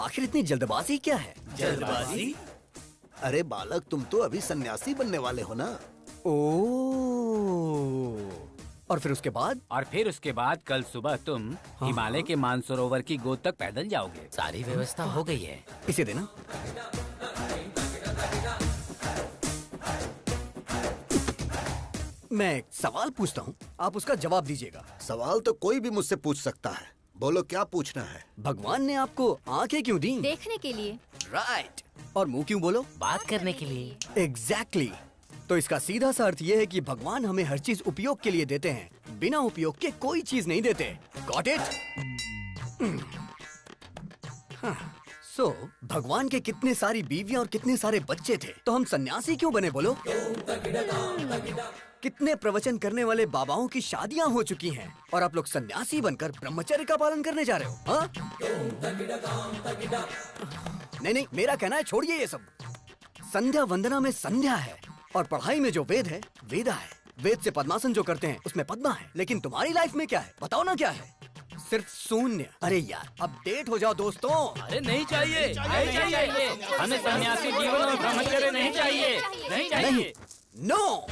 आखिर इतनी जल्दबाजी क्या है? जल्दबाजी? अरे बालक, तुम तो अभी सन्यासी बनने वाले हो ना। और फिर उसके बाद? और फिर उसके बाद कल सुबह तुम हिमालय के मानसरोवर की गोद तक पैदल जाओगे। सारी व्यवस्था हो गई है। इसे देना। मैं एक सवाल पूछता हूँ, आप उसका जवाब दीजिएगा। सवाल तो कोई भी मुझसे पूछ सकता है, बोलो क्या पूछना है। भगवान ने आपको आंखें क्यों दी? देखने के लिए। राइट। और मुंह क्यों बोलो? बात करने के लिए। एग्जैक्टली। तो इसका सीधा सा अर्थ ये है कि भगवान हमें हर चीज उपयोग के लिए देते हैं, बिना उपयोग के कोई चीज नहीं देते। Got it? सो भगवान के कितने सारी बीवियां और कितने सारे बच्चे थे, तो हम सन्यासी क्यों बने बोलो? कितने प्रवचन करने वाले बाबाओं की शादियां हो चुकी हैं और आप लोग सन्यासी बनकर ब्रह्मचर्य का पालन करने जा रहे हो? हाँ? नहीं, मेरा कहना है छोड़िए ये सब। संध्या वंदना में संध्या है और पढ़ाई में जो वेद है वेदा है। वेद से पद्मासन जो करते हैं उसमें पद्मा है, लेकिन तुम्हारी लाइफ में क्या है बताओ ना? क्या है? सिर्फ शून्य। अरे यार अपडेट हो जाओ दोस्तों। अरे नहीं चाहिए, नहीं चाहिए, हमें सन्यासी जीवन और ब्रह्मचर्य नहीं चाहिए, नहीं चाहिए। नो।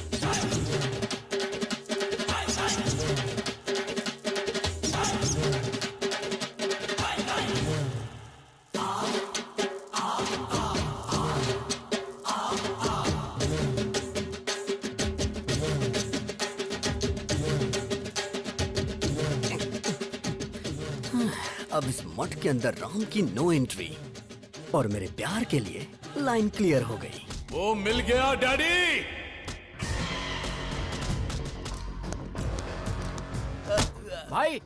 अब इस मठ के अंदर राम की नो एंट्री और मेरे प्यार के लिए लाइन क्लियर हो गई। वो मिल गया डैडी। भाई,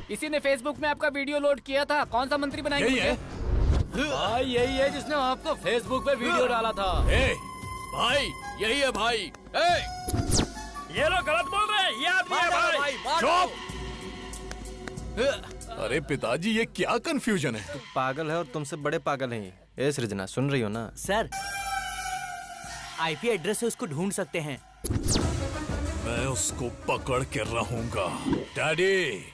किसी ने फेसबुक में आपका वीडियो लोड किया था। कौन सा मंत्री बनाएंगे? यही है? भाई यही है जिसने आपको फेसबुक पे वीडियो डाला था। भाई यही है भाई। ये लोग गलत बोल रहे हैं, ये आदमी है भाई। चुप। अरे पिताजी, ये क्या कंफ्यूजन है? तू पागल है और तुमसे बड़े पागल हैं ये। सृजना सुन रही हो ना? सर, आईपी एड्रेस से उसको ढूंढ सकते हैं। मैं उसको पकड़ के रहूंगा। डैडी।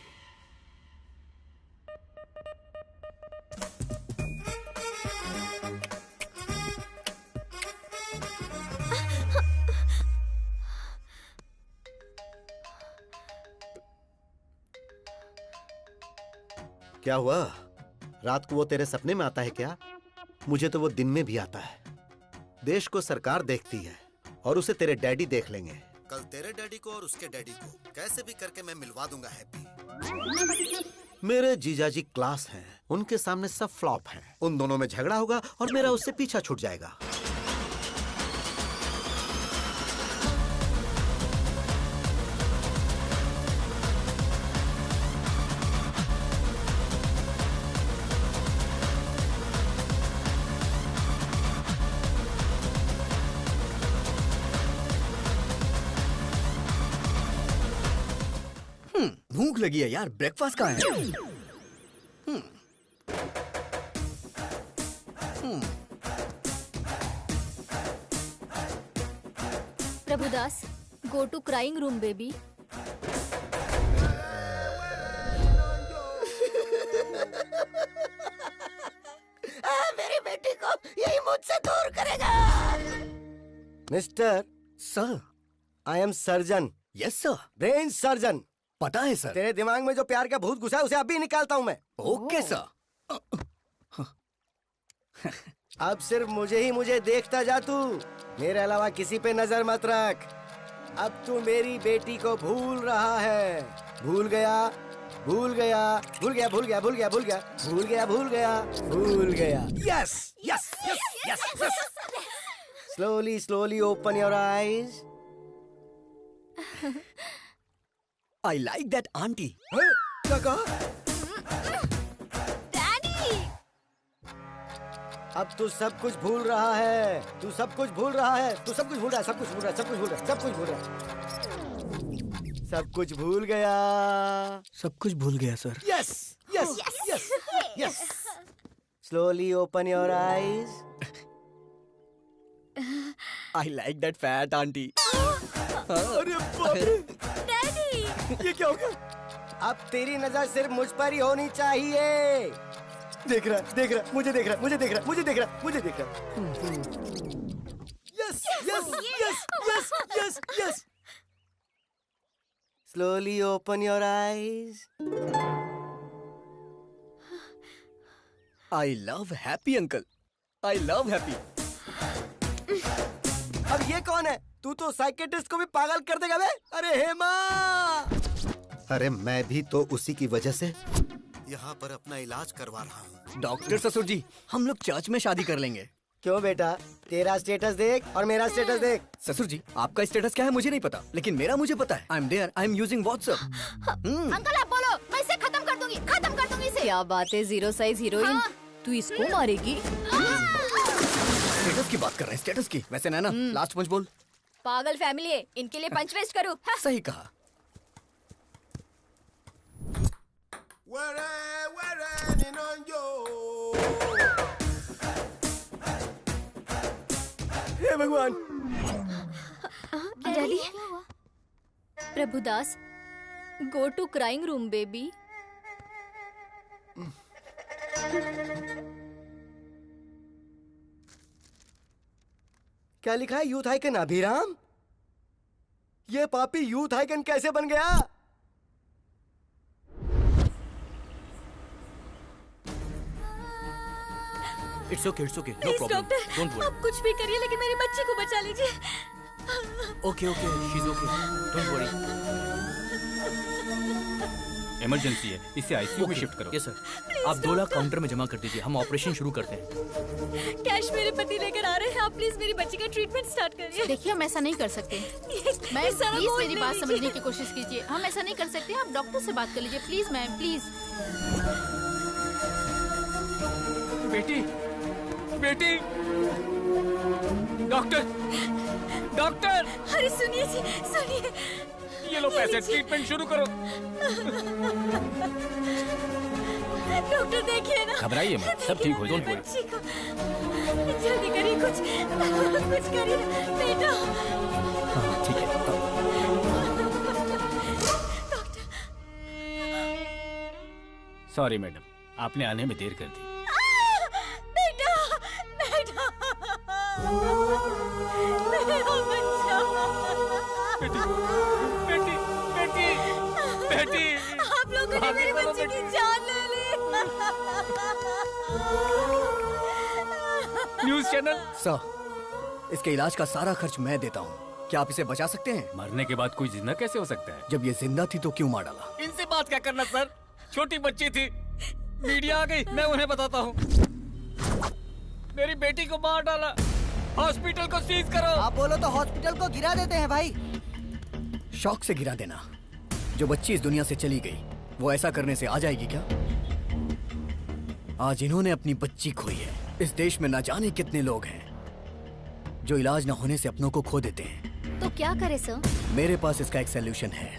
क्या हुआ? रात को वो तेरे सपने में आता है क्या? मुझे तो वो दिन में भी आता है। देश को सरकार देखती है और उसे तेरे डैडी देख लेंगे। कल तेरे डैडी को और उसके डैडी को कैसे भी करके मैं मिलवा दूंगा हैप्पी। मेरे जीजाजी क्लास हैं, उनके सामने सब फ्लॉप हैं। उन दोनों में झगड़ा होगा और मेरा उससे पीछा छूट जाएगा। भूख लगी है यार, ब्रेकफास्ट कहाँ है? Prabhudas, go to crying room baby. मेरी बेटी को यही मुझसे दूर करेगा। Mister sir, I am surgeon. Yes sir. Brain surgeon. पता है सर। तेरे दिमाग में जो प्यार का भूत घुसा है उसे अभी निकालता हूँ मैं। Okay sir. अब सिर्फ मुझे देखता जा तू, मेरे अलावा किसी पे नजर मत रख। अब तू मेरी बेटी को भूल रहा है। भूल गया, भूल गया, भूल गया, भूल गया, भूल गया, भूल गया, भूल गया, भूल गया, भूल गया। Yes yes yes yes yes. Slowly slowly open your eyes. I like that auntie. क्या कहा? अब तू सब कुछ भूल रहा है। तू सब कुछ भूल रहा है। तू सब कुछ भूल रहा है। सब कुछ भूल रहा है। सब कुछ भूल रहा है। सब कुछ भूल रहा है। सब कुछ भूल गया। सब कुछ भूल गया sir. Yes yes yes yes. Slowly open your eyes. I like that fat auntie. अरे बाप रे। डैडी, ये क्या हो गया? अब तेरी नजर सिर्फ मुझ पर ही होनी चाहिए। देख रहा, मुझे देख रहा। Yes yes yes yes yes yes. Slowly open your eyes. I love happy uncle, I love happy. अब ये कौन है? तू तो साइकेट्रिस्ट को भी पागल कर देगा बे। अरे हेमा! अरे मैं भी तो उसी की वजह से यहाँ पर अपना इलाज करवा रहा हूँ। डॉक्टर ससुर जी, हम लोग चर्च में शादी कर लेंगे। क्यों बेटा? तेरा स्टेटस देख और मेरा स्टेटस देख। ससुर जी, आपका स्टेटस क्या है मुझे नहीं पता, लेकिन मेरा मुझे पता है। I am there, I am using WhatsApp. Uncle आप बोलो, मैं इसे खत्म कर दूंगी इसे। क्या बात है जीरो साइज हीरोइन, तू इसको मारेगी? स्टेटस की बात कर रहे हैं, स्टेटस की। वैसे नैना, लास्ट पंच बोल। पागल फैमिली है, इनके लिए पंच वेस्ट करूँ? सही कहा। हे भगवान! Daddy, Prabhudas, go to crying room baby. क्या लिखा है? Youth icon Abhiram? ये पापी यूथ आइकन कैसे बन गया? It's okay, no problem, doctor, don't worry. आप कुछ भी करिए लेकिन मेरे बच्चे को बचा लीजिए। Okay, she is okay, don't worry. Emergency है, इसे आईसीयू में शिफ्ट करो। Yes sir. आप 2 लाख काउंटर में जमा कर दीजिए, हम ऑपरेशन शुरू करते हैं। कैश मेरे पति लेकर आ रहे हैं, आप प्लीज मेरी बच्ची का ट्रीटमेंट स्टार्ट करिए। देखिए, हम ऐसा नहीं कर सकते। मैम प्लीज मेरी बात समझने की कोशिश कीजिए। हम ऐसा नहीं कर सकते, आप डॉक्टर से बात कर लीजिए प्लीज मैम, प्लीज। बेटी, बेटी, डॉक्टर, डॉक्टर! अरे सुनिए जी, सुनिए। ये लो पैसे, ट्रीटमेंट शुरू करो। डॉक्टर देखिए ना। घबराइए मत, सब ठीक हो जाएगा। बच्ची को जल्दी करिए, कुछ करिए बेटा। ठीक है। सॉरी मैडम, आपने आने में देर कर दी। बेटा, बेटा, मेरा बच्चा। बेटी, बेटी, बेटी, आप लोगों ने मेरे बच्चे की जान ले ली। News channel. सर, इसके इलाज का सारा खर्च मैं देता हूँ। क्या आप इसे बचा सकते हैं? मरने के बाद कोई जिंदा कैसे हो सकता है? जब ये जिंदा थी तो क्यों मार डाला? इनसे बात क्या करना सर, छोटी बच्ची थी, मीडिया आ गई, मैं उन्हें बताता हूँ। मेरी बेटी को मार डाला, हॉस्पिटल को सीज करो। आप बोलो तो हॉस्पिटल को गिरा देते हैं भाई। शौक से गिरा देना। जो बच्ची इस दुनिया से चली गई, वो ऐसा करने से आ जाएगी क्या? आज इन्होंने अपनी बच्ची खोई है। इस देश में न जाने कितने लोग हैं जो इलाज न होने से अपनों को खो देते हैं। तो क्या करे सर? मेरे पास इसका एक सलूशन है।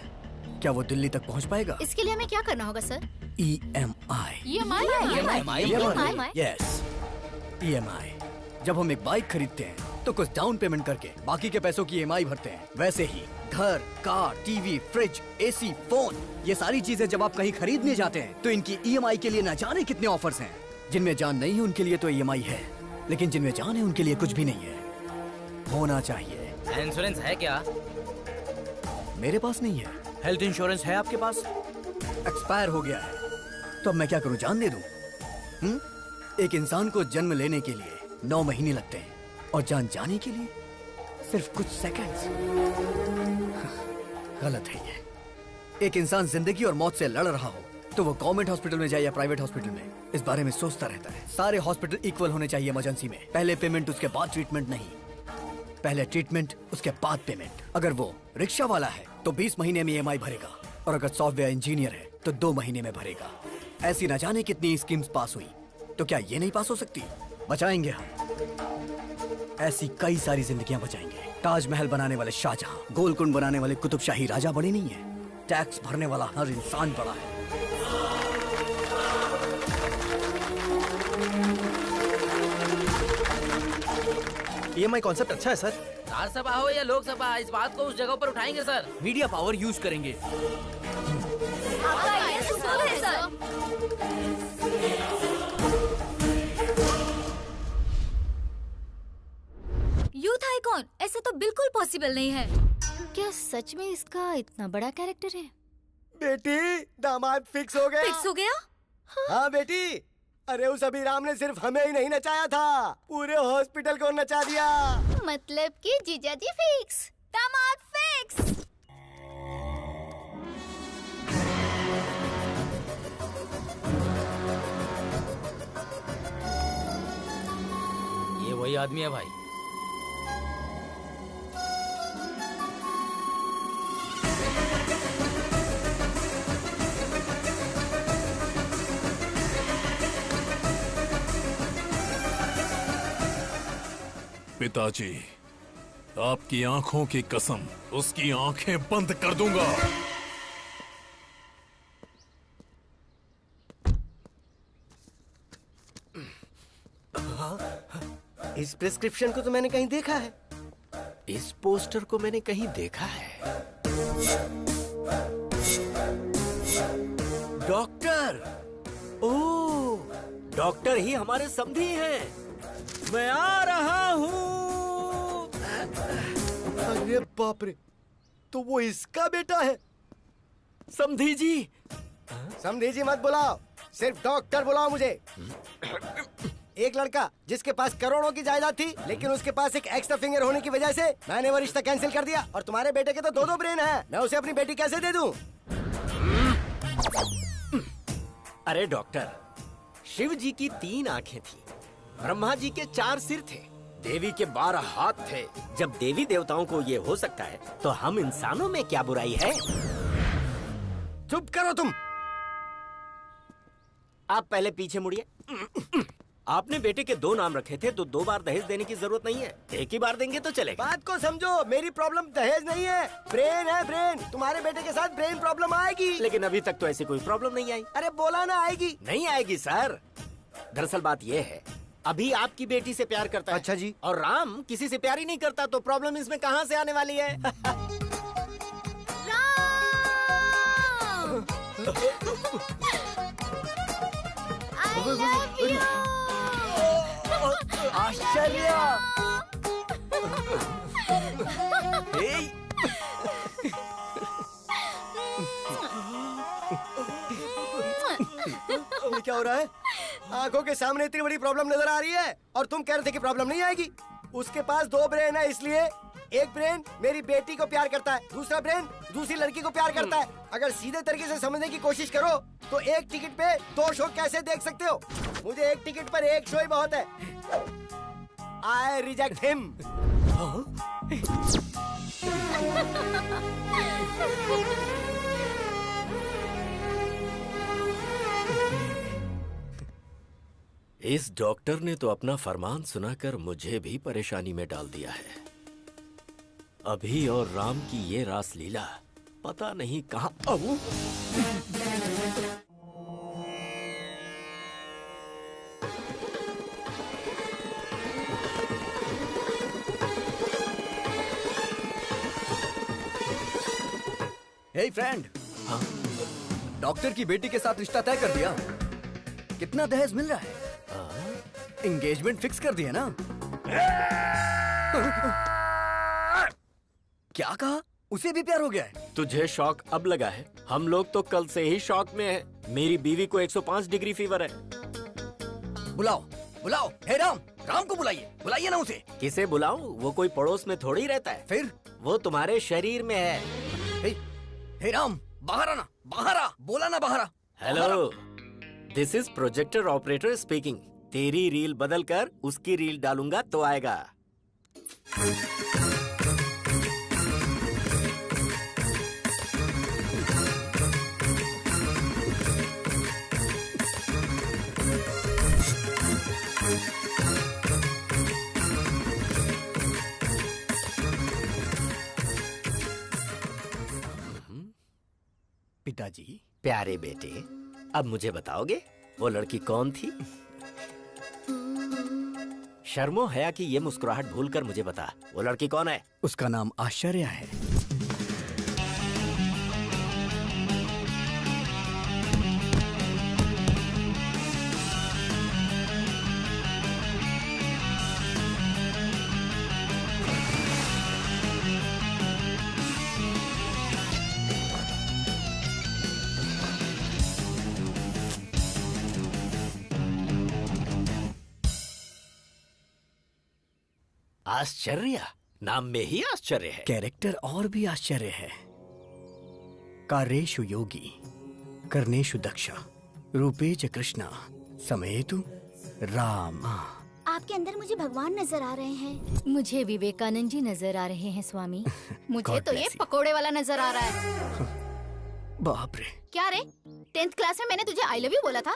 क्या वो दिल्ली तक पहुंच पाएगा? इसके लिए हमें क्या करना होगा सर? EMI। Yes, EMI। जब हम एक बाइक खरीदते हैं तो कुछ डाउन पेमेंट करके बाकी के पैसों की EMI भरते हैं। वैसे ही घर, car, TV, fridge, AC, phone, ये सारी चीजें जब आप कहीं खरीदने जाते हैं तो इनकी EMI के लिए न जाने कितने ऑफर्स हैं। जिनमें जान नहीं है उनके लिए तो EMI है, लेकिन जिनमें जान है उनके लिए कुछ भी नहीं है। होना चाहिए। इंश्योरेंस है क्या? मेरे पास नहीं है। हेल्थ इंश्योरेंस है आपके पास? एक्सपायर हो गया है। तो अब मैं क्या करूं, जान दे दूं? एक इंसान को जन्म लेने के लिए 9 महीने लगते हैं और जान जाने के लिए सिर्फ कुछ सेकंड्स। गलत है ये। एक इंसान जिंदगी और मौत से लड़ रहा हो तो वो गवर्नमेंट हॉस्पिटल में जाए या प्राइवेट हॉस्पिटल में, इस बारे में सोचता रहता है। सारे हॉस्पिटल इक्वल होने चाहिए इमरजेंसी में। पहले पेमेंट उसके बाद ट्रीटमेंट नहीं, पहले ट्रीटमेंट उसके बाद पेमेंट। अगर वो रिक्शा वाला है तो 20 महीने में EMI भरेगा, और अगर सॉफ्टवेयर इंजीनियर है तो 2 महीने में भरेगा। ऐसी न जाने कितनी स्कीम्स पास हुई, तो क्या ये नहीं पास हो सकती? बचाएंगे हम। ऐसी कई सारी जिंदगियां बचाएंगे। ताजमहल बनाने वाले शाहजहां, गोलकुंड बनाने वाले कुतुब शाही राजा बड़े नहीं है। टैक्स भरने वाला हर इंसान बड़ा है। EMI कॉन्सेप्ट अच्छा है सर। राज्यसभा हो या लोकसभा, इस बात को उस जगह पर उठाएंगे सर। मीडिया पावर यूज करेंगे। आपका आइडिया सुपर है सर। ऑन, ऐसा तो बिल्कुल पॉसिबल नहीं है। क्या सच में इसका इतना बड़ा कैरेक्टर है? बेटी, दामाद फिक्स हो गया। फिक्स हो गया? हाँ बेटी, अरे उस अभिराम ने सिर्फ हमें ही नहीं नचाया था, पूरे हॉस्पिटल को नचा दिया। मतलब कि जीजाजी फिक्स, दामाद फिक्स। ये वही आदमी है भाई। पिताजी, आपकी आंखों की कसम, उसकी आंखें बंद कर दूंगा। इस प्रिस्क्रिप्शन को तो मैंने कहीं देखा है। इस पोस्टर को मैंने कहीं देखा है। डॉक्टर, ओह, डॉक्टर ही हमारे समधी हैं। मैं आ रहा हूँ। अरे बाप रे, तो वो इसका बेटा है। समधी जी। समधी जी मत बुलाओ, सिर्फ डॉक्टर बुलाओ मुझे। एक लड़का जिसके पास करोड़ों की जायदाद थी, लेकिन उसके पास एक एक्स्ट्रा फिंगर होने की वजह से मैंने वो रिश्ता कैंसिल कर दिया। और तुम्हारे बेटे के तो दो ब्रेन हैं, मैं उसे अपनी बेटी कैसे दे दूं? अरे डॉक्टर, शिव जी की 3 आंखें थी, ब्रह्मा जी के 4 सिर थे, देवी के 12 हाथ थे। जब देवी देवताओं को ये हो सकता है, तो हम इंसानों में क्या बुराई है? चुप करो तुम। आप पहले पीछे मुड़िए। आपने बेटे के 2 नाम रखे थे, तो 2 बार दहेज देने की जरूरत नहीं है, एक ही बार देंगे तो चलेगा। बात को समझो, मेरी प्रॉब्लम दहेज नहीं है, ब्रेन है ब्रेन। तुम्हारे बेटे के साथ ब्रेन प्रॉब्लम आएगी। लेकिन अभी तक तो ऐसी कोई प्रॉब्लम नहीं आई। अरे बोला ना आएगी। नहीं आएगी सर। दरअसल बात ये है, अभी आपकी बेटी से प्यार करता है। अच्छा जी। और राम किसी से प्यार ही नहीं करता, तो प्रॉब्लम इसमें कहाँ से आने वाली है? आश्चर्य। ये क्या हो रहा है? आंखों के सामने इतनी बड़ी प्रॉब्लम नजर आ रही है और तुम कह रहे थे कि प्रॉब्लम नहीं आएगी। उसके पास 2 ब्रेन है, इसलिए एक ब्रेन मेरी बेटी को प्यार करता है, दूसरा ब्रेन दूसरी लड़की को प्यार करता है। अगर सीधे तरीके से समझने की कोशिश करो तो एक टिकट पे 2 शो कैसे देख सकते हो? मुझे एक टिकट पर एक शो ही बहुत है। I reject him. इस डॉक्टर ने तो अपना फरमान सुनाकर मुझे भी परेशानी में डाल दिया है। अभी और राम की ये रास लीला पता नहीं कहां। हे फ्रेंड, डॉक्टर की बेटी के साथ रिश्ता तय कर दिया। कितना दहेज मिल रहा है? एंगेजमेंट फिक्स कर दिया ना? क्या कहा? उसे भी प्यार हो गया है? तुझे शॉक अब लगा है? हम लोग तो कल से ही शॉक में हैं। मेरी बीवी को 105 डिग्री फीवर है। बुलाओ बुलाओ, हे राम, राम को बुलाइए, बुलाइए ना उसे। किसे बुलाऊं? वो कोई पड़ोस में थोड़ी रहता है। फिर वो तुम्हारे शरीर में है। हे राम, बाहर आना, बाहर आ, बोला ना बाहर आ। Hello, this is projector operator speaking. तेरी रील बदल कर उसकी रील डालूंगा तो आएगा। पिताजी। प्यारे बेटे, अब मुझे बताओगे वो लड़की कौन थी? शर्मो हया की ये मुस्कुराहट भूलकर मुझे बता, वो लड़की कौन है? उसका नाम आश्चर्य है। आश्चर्य, नाम में ही आश्चर्य है। कैरेक्टर और भी आश्चर्य है। कार्येषु योगी, कर्णेषु दक्षा, रूपेच कृष्णा, समयेतु राम। आपके अंदर मुझे भगवान नजर आ रहे हैं। मुझे विवेकानंद जी नजर आ रहे हैं स्वामी। मुझे God तो ये bless you. पकोड़े वाला नजर आ रहा है। बाप रे। क्या रे, 10th क्लास में मैंने तुझे आई लव यू बोला था,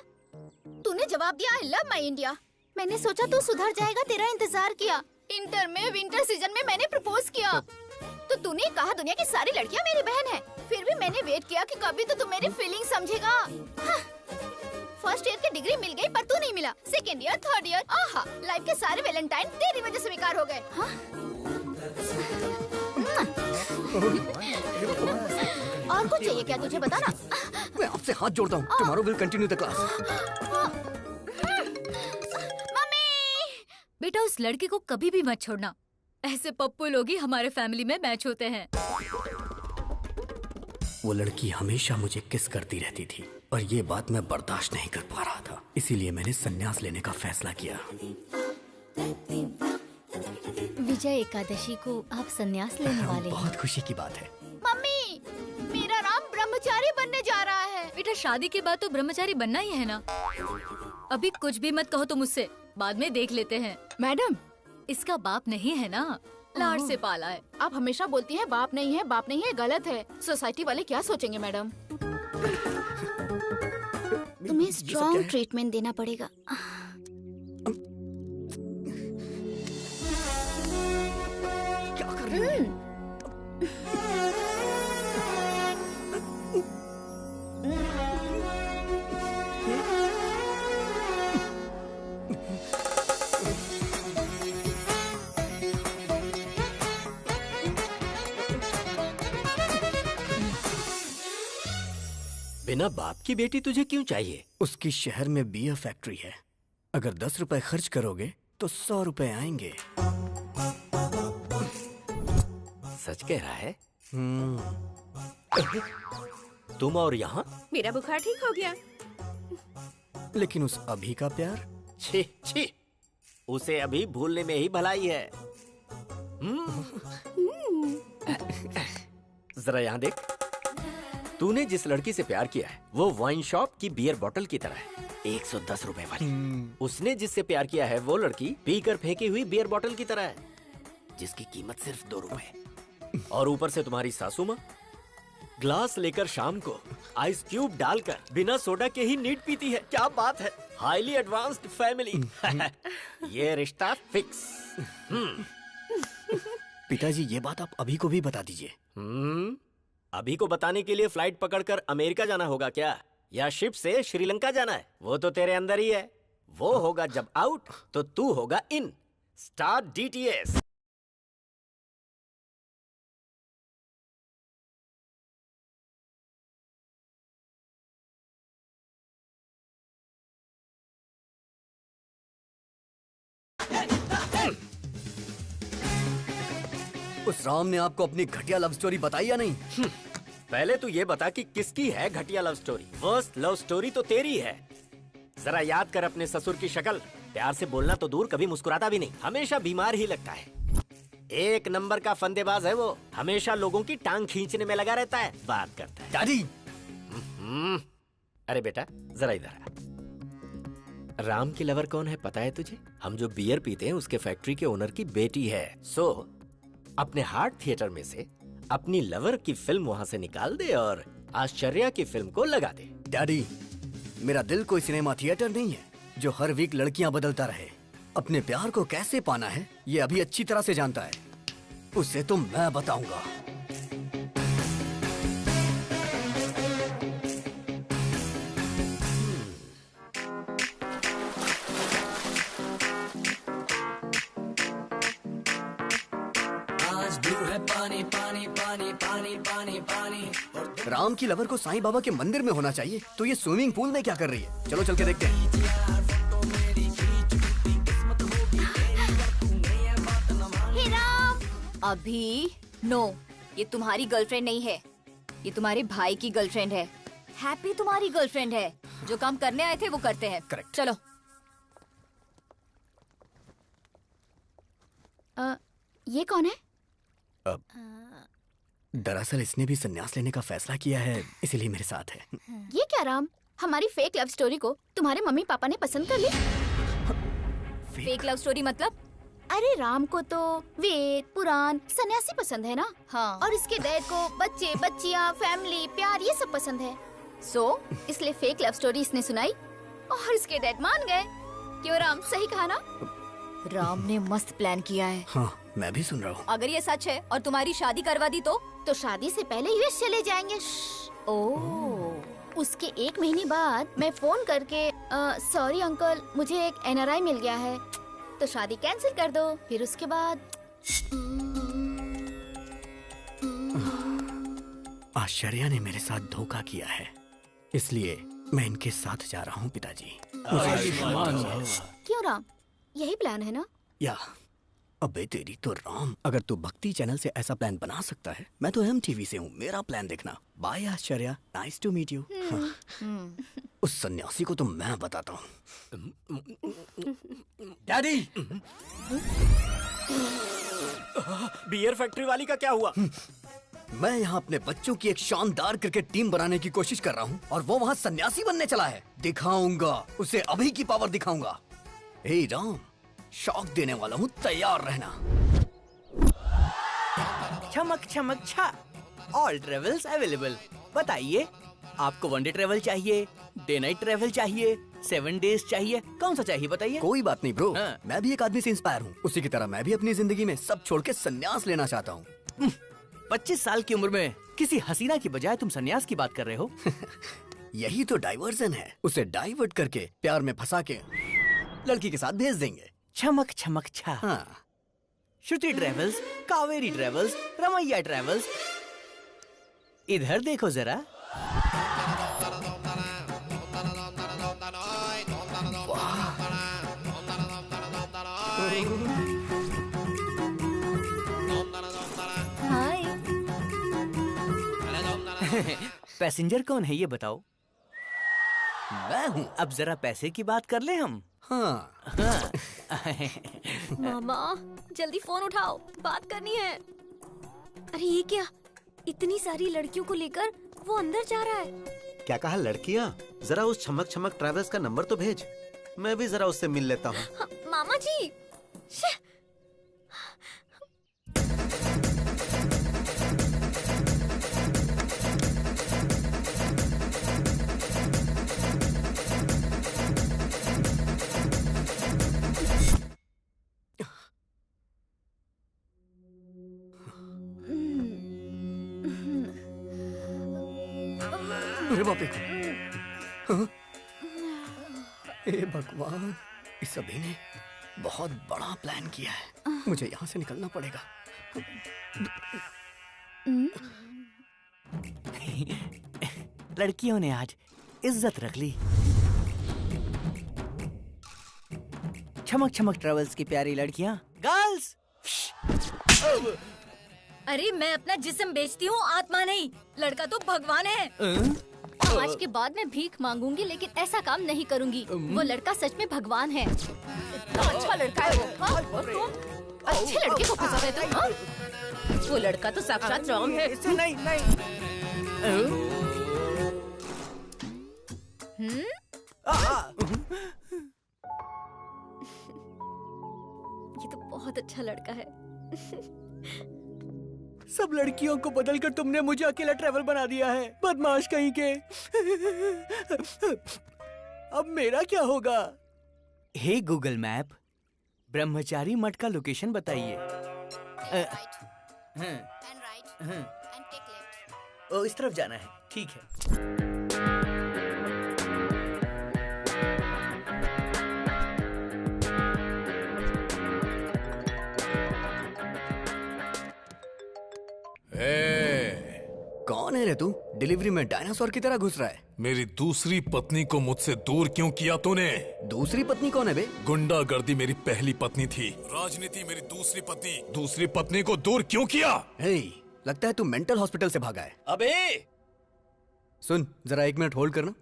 तूने जवाब दिया आई लव माई इंडिया। मैंने सोचा तू सुधर जाएगा, तेरा इंतजार किया। इंटर में विंटर सीजन में मैंने प्रपोज किया, तो तूने कहा दुनिया की सारी लड़कियां मेरी बहन है। फिर भी मैंने वेट किया कि कभी तो तू मेरी फीलिंग समझेगा। फर्स्ट ईयर की डिग्री मिल गई पर तू नहीं मिला। सेकेंड ईयर, थर्ड ईयर, आहा, लाइफ के सारे वैलेंटाइन तेरी वजह से बेकार हो गए। और कुछ चाहिए क्या तुझे, बता ना। मैं आपसे हाथ जोड़ता हूँ। Tomorrow will continue the class. बेटा उस लड़के को कभी भी मत छोड़ना। ऐसे पप्पू लोग ही हमारे फैमिली में मैच होते हैं। वो लड़की हमेशा मुझे किस करती रहती थी और ये बात मैं बर्दाश्त नहीं कर पा रहा था। इसीलिए मैंने संन्यास लेने का फैसला किया। विजय एकादशी को आप संन्यास लेने वाले हैं। बहुत खुशी की बात है। मम्मी, मेरा राम ब्रह्मचारी बनने जा रहा है। बेटा शादी के बाद तो ब्रह्मचारी बनना ही है ना। अभी कुछ भी मत कहो तुम मुझसे, बाद में देख लेते हैं। मैडम, इसका बाप नहीं है ना, लाड से पाला है। आप हमेशा बोलती हैं बाप नहीं है, बाप नहीं है, गलत है। सोसाइटी वाले क्या सोचेंगे मैडम? तुम्हें स्ट्रॉन्ग ट्रीटमेंट देना पड़ेगा। क्या कर रही है? बिना बाप की बेटी तुझे क्यों चाहिए? उसकी शहर में बियर फैक्ट्री है। अगर 10 रुपए खर्च करोगे तो 100 रुपए आएंगे। सच कह रहा है? तुम और यहाँ? मेरा बुखार ठीक हो गया। लेकिन उस अभी का प्यार? छी छी, उसे अभी भूलने में ही भलाई है। जरा यहाँ देख, तूने जिस लड़की से प्यार किया है वो वाइन शॉप की बियर बोतल की तरह है, 110 रुपए वाली। उसने जिससे प्यार किया है वो लड़की पीकर फेंकी हुई बियर बोतल की तरह है, जिसकी कीमत सिर्फ 2 रुपए। और ऊपर से तुम्हारी सासू माँ ग्लास लेकर शाम को आइस क्यूब डालकर बिना सोडा के ही नीट पीती है। क्या बात है, हाईली एडवांस्ड फैमिली। ये रिश्ता फिक्स। पिताजी ये बात आप अभी को भी बता दीजिए। अभी को बताने के लिए फ्लाइट पकड़कर अमेरिका जाना होगा क्या, या शिप से श्रीलंका जाना है? वो तो तेरे अंदर ही है। वो होगा जब आउट तो तू होगा इन। Start DTS। उस राम ने आपको अपनी घटिया लव स्टोरी बताई या नहीं? पहले तू ये बता कि किसकी है घटिया love story. First love story तो तेरी है। जरा याद कर अपने ससुर की शक्ल। प्यार से बोलना तो दूर, कभी मुस्कुराता भी नहीं, हमेशा बीमार ही लगता है। एक नंबर का फंदेबाज है वो, हमेशा लोगों की टांग खींचने में लगा रहता है। बात करता है दादी। अरे बेटा जरा इधर आ। राम की लवर कौन है पता है तुझे? हम जो बियर पीते हैं उसके फैक्ट्री के ओनर की बेटी है। सो अपने हार्ट थिएटर में से अपनी लवर की फिल्म वहाँ से निकाल दे और आश्चर्य की फिल्म को लगा दे। डैडी, मेरा दिल कोई सिनेमा थिएटर नहीं है जो हर वीक लड़कियां बदलता रहे। अपने प्यार को कैसे पाना है ये अभी अच्छी तरह से जानता है। उसे तो मैं बताऊंगा। पानी पानी पानी पानी पानी पानी। राम की लवर को साईं बाबा के मंदिर में होना चाहिए, तो ये स्विमिंग पूल में क्या कर रही है? चलो चल के देखते हैं। हे राम, अभी नो, ये तुम्हारी गर्लफ्रेंड नहीं है, ये तुम्हारे भाई की गर्लफ्रेंड है। हैप्पी तुम्हारी गर्लफ्रेंड है। जो काम करने आए थे वो करते हैं। करेक्ट। चलो। ये कौन है? दरअसल इसने भी संन्यास लेने का फैसला किया है, इसीलिए मेरे साथ है। ये क्या राम, हमारी फेक लव स्टोरी को तुम्हारे मम्मी पापा ने पसंद कर ली? फेक लव स्टोरी मतलब? अरे राम को तो वेद पुराण सन्यासी पसंद है ना। हाँ। और इसके डैड को बच्चे बच्चियाँ फैमिली प्यार ये सब पसंद है। इसलिए फेक लव स्टोरी इसने सुनाई और इसके डैड मान गए। क्यों राम, सही कहा ना? राम ने मस्त प्लान किया है। हाँ, मैं भी सुन रहा हूँ। अगर ये सच है और तुम्हारी शादी करवा दी तो शादी से पहले यूएस चले जाएंगे। उसके 1 महीने बाद मैं फोन करके सॉरी अंकल, मुझे एक NRI मिल गया है, तो शादी कैंसिल कर दो। फिर उसके बाद आश्चर्या ने मेरे साथ धोखा किया है, इसलिए मैं इनके साथ जा रहा हूँ पिताजी। क्यों राम, यही प्लान है ना? या अबे तेरी तो राम, अगर तू भक्ति चैनल से ऐसा प्लान बना सकता है, मैं तो MTV से हूँ, मेरा प्लान देखना। Bye Ashcharya, nice to meet you. उस सन्यासी को तो मैं बताता हूँ। डैडी, बियर फैक्ट्री वाली का क्या हुआ? मैं यहाँ अपने बच्चों की एक शानदार क्रिकेट टीम बनाने की कोशिश कर रहा हूँ और वो वहाँ सन्यासी बनने चला है। दिखाऊंगा उसे, अभी की पावर दिखाऊंगा। हे राम, शॉक देने वाला हूँ, तैयार रहना। चमक चमक छा, ऑल ट्रेवल्स अवेलेबल। बताइए, आपको 1 डे ट्रेवल चाहिए, डे नाइट ट्रेवल चाहिए, 7 डेज चाहिए, कौन सा चाहिए बताइए? कोई बात नहीं ब्रो, मैं भी एक आदमी से इंस्पायर हूँ। उसी की तरह मैं भी अपनी जिंदगी में सब छोड़ के संन्यास लेना चाहता हूँ। 25 साल की उम्र में किसी हसीना की बजाय तुम संन्यास की बात कर रहे हो? यही तो डाइवर्जन है। उसे डाइवर्ट करके प्यार में फंसा के लड़की के साथ भेज देंगे। चमक चमक छा। हाँ। Shruti travels, Kaveri travels, Ramaiah travels, इधर देखो जरा। हाय। पैसेंजर कौन है ये बताओ? मैं हूँ। अब जरा पैसे की बात कर ले हम। हाँ। मामा जल्दी फोन उठाओ, बात करनी है। अरे ये क्या, इतनी सारी लड़कियों को लेकर वो अंदर जा रहा है। क्या कहा लड़कियाँ? जरा उस चमक चमक ट्रैवल्स का नंबर तो भेज, मैं भी जरा उससे मिल लेता हूँ। हाँ, मामा जी। अरे बाप रे, हाँ? हे भगवान, इस सभी ने बहुत बड़ा प्लान किया है। मुझे यहाँ से निकलना पड़ेगा। लड़कियों ने आज इज्जत रख ली। चमक चमक ट्रेवल्स की प्यारी लड़कियाँ, गर्ल्स। अरे मैं अपना जिस्म बेचती हूँ, आत्मा नहीं। लड़का तो भगवान है। आज के बाद मैं भीख मांगूंगी, लेकिन ऐसा काम नहीं करूंगी। वो लड़का सच में भगवान है। अच्छा लड़का है वो। हाँ? अच्छे लड़के को फंसा गए तुम, हाँ? वो लड़का तो साक्षात राम है। नहीं नहीं। ये तो बहुत अच्छा लड़का है। सब लड़कियों को बदलकर तुमने मुझे अकेला ट्रैवल बना दिया है, बदमाश कहीं के। अब मेरा क्या होगा? हे गूगल मैप, ब्रह्मचारी मठ का लोकेशन बताइए। ओ, इस तरफ जाना है, ठीक है। कौन है रे तू? डिलीवरी में डायनासोर की तरह घुस रहा है। मेरी दूसरी पत्नी को मुझसे दूर क्यों किया तूने? दूसरी पत्नी कौन है बे? गुंडागर्दी मेरी पहली पत्नी थी, राजनीति मेरी दूसरी पत्नी। दूसरी पत्नी को दूर क्यों किया? हे, लगता है तू मेंटल हॉस्पिटल से भागा है। अबे सुन, जरा 1 मिनट होल्ड करना।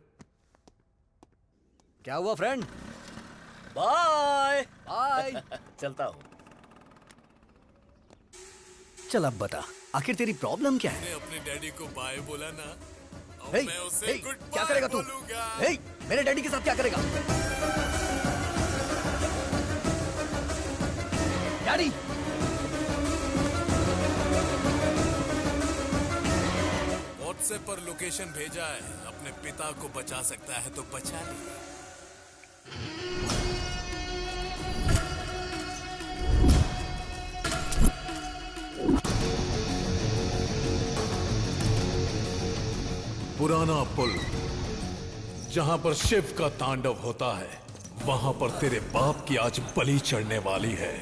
क्या हुआ फ्रेंड? Bye bye. चलता हूँ। चल अब बता, आखिर तेरी प्रॉब्लम क्या है? अपने डैडी को बाय बोला ना, हे, मैं उसे हे, गुड क्या करेगा तू? हे, मेरे डैडी के साथ क्या करेगा? डैडी! व्हाट्सएप पर लोकेशन भेजा है, अपने पिता को बचा सकता है तो बचा ले। पुराना पुल जहां पर शिव का तांडव होता है, वहां पर तेरे बाप की आज बलि चढ़ने वाली है।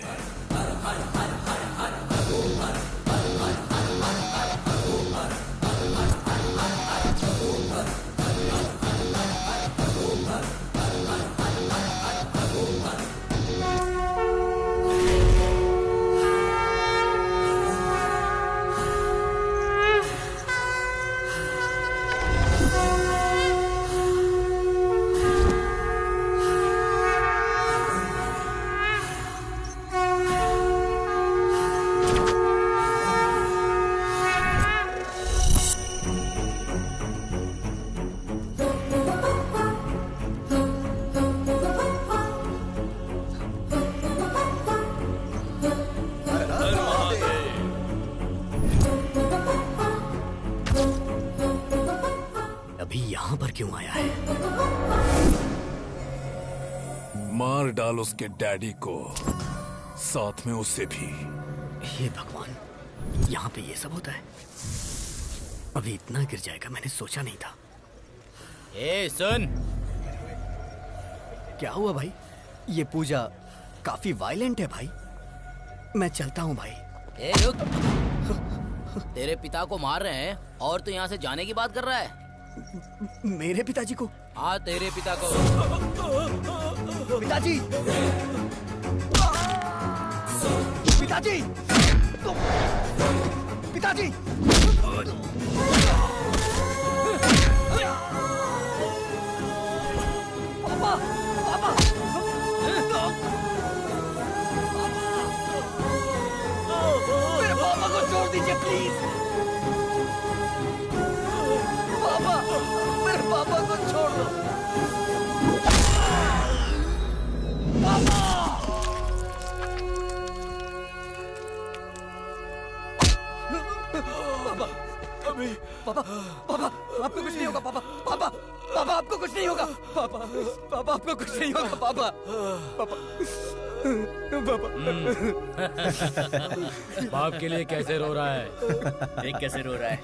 मार डाल उसके डैडी को, साथ में उससे भी। हे भगवान, यहाँ पे ये सब होता है? अभी इतना गिर जाएगा मैंने सोचा नहीं था। ए सुन, क्या हुआ भाई? ये पूजा काफी वायलेंट है भाई। मैं चलता हूँ भाई। ए रुक, तेरे पिता को मार रहे हैं और तू यहाँ से जाने की बात कर रहा है? मेरे पिताजी को? हाँ तेरे पिता को। पिताजी! पिताजी! पिताजी! पापा! पापा! मेरे पापा को छोड़ दीजिए प्लीज। पापा, मेरे पापा को छोड़ दो। पापा! पापा, अभी पापा, पापा, आपको कुछ नहीं होगा पापा, पापा, पापा आपको कुछ नहीं होगा, पापा, पापा आपको कुछ नहीं होगा, पापा, पापा, पापा। बाप के लिए कैसे रो रहा है? देख कैसे रो रहा है।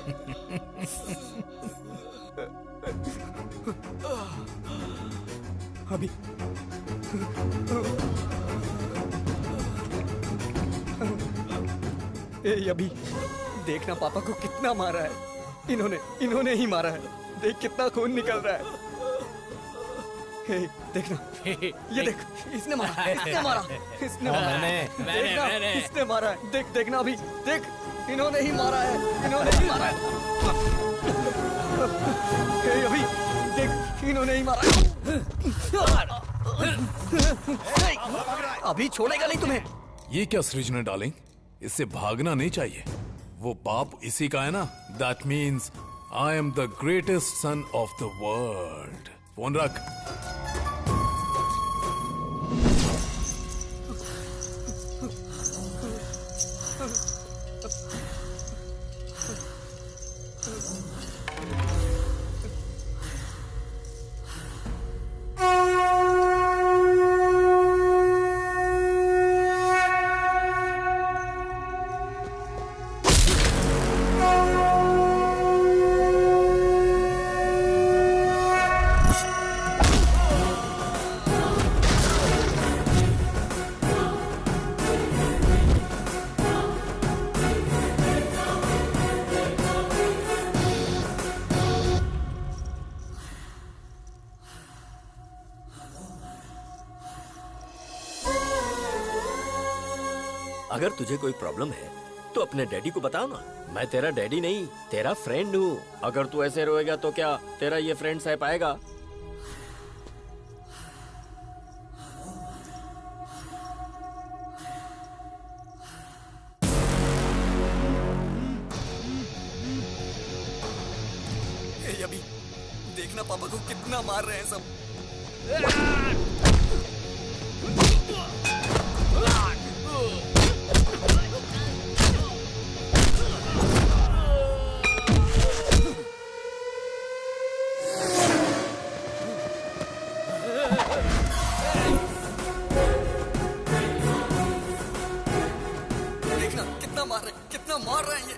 अभी अभी देखना पापा को कितना मारा है। इन्होंने ही मारा है। देख कितना खून निकल रहा है। देखना, ये देख, इसने मारा, इसने मारा, इसने मारा, मैंने इसने मारा है। देख, देखना अभी, देख, इन्होंने ही मारा है, इन्होंने ही मारा है। अभी देख, इन्होंने ही मारा है। अभी छोड़ेगा नहीं तुम्हें। ये क्या सृजना डार्लिंग, इससे भागना नहीं चाहिए। वो बाप इसी का है ना। That means I am the greatest son of the world. Phone रख। अगर तुझे कोई प्रॉब्लम है तो अपने डैडी को बताओ ना। मैं तेरा डैडी नहीं, तेरा फ्रेंड हूँ। अगर तू ऐसे रोएगा तो क्या तेरा ये फ्रेंड सह पाएगा? देखना पापा को कितना मार रहे हैं सब। देखना कितना मार रहे हैं ये।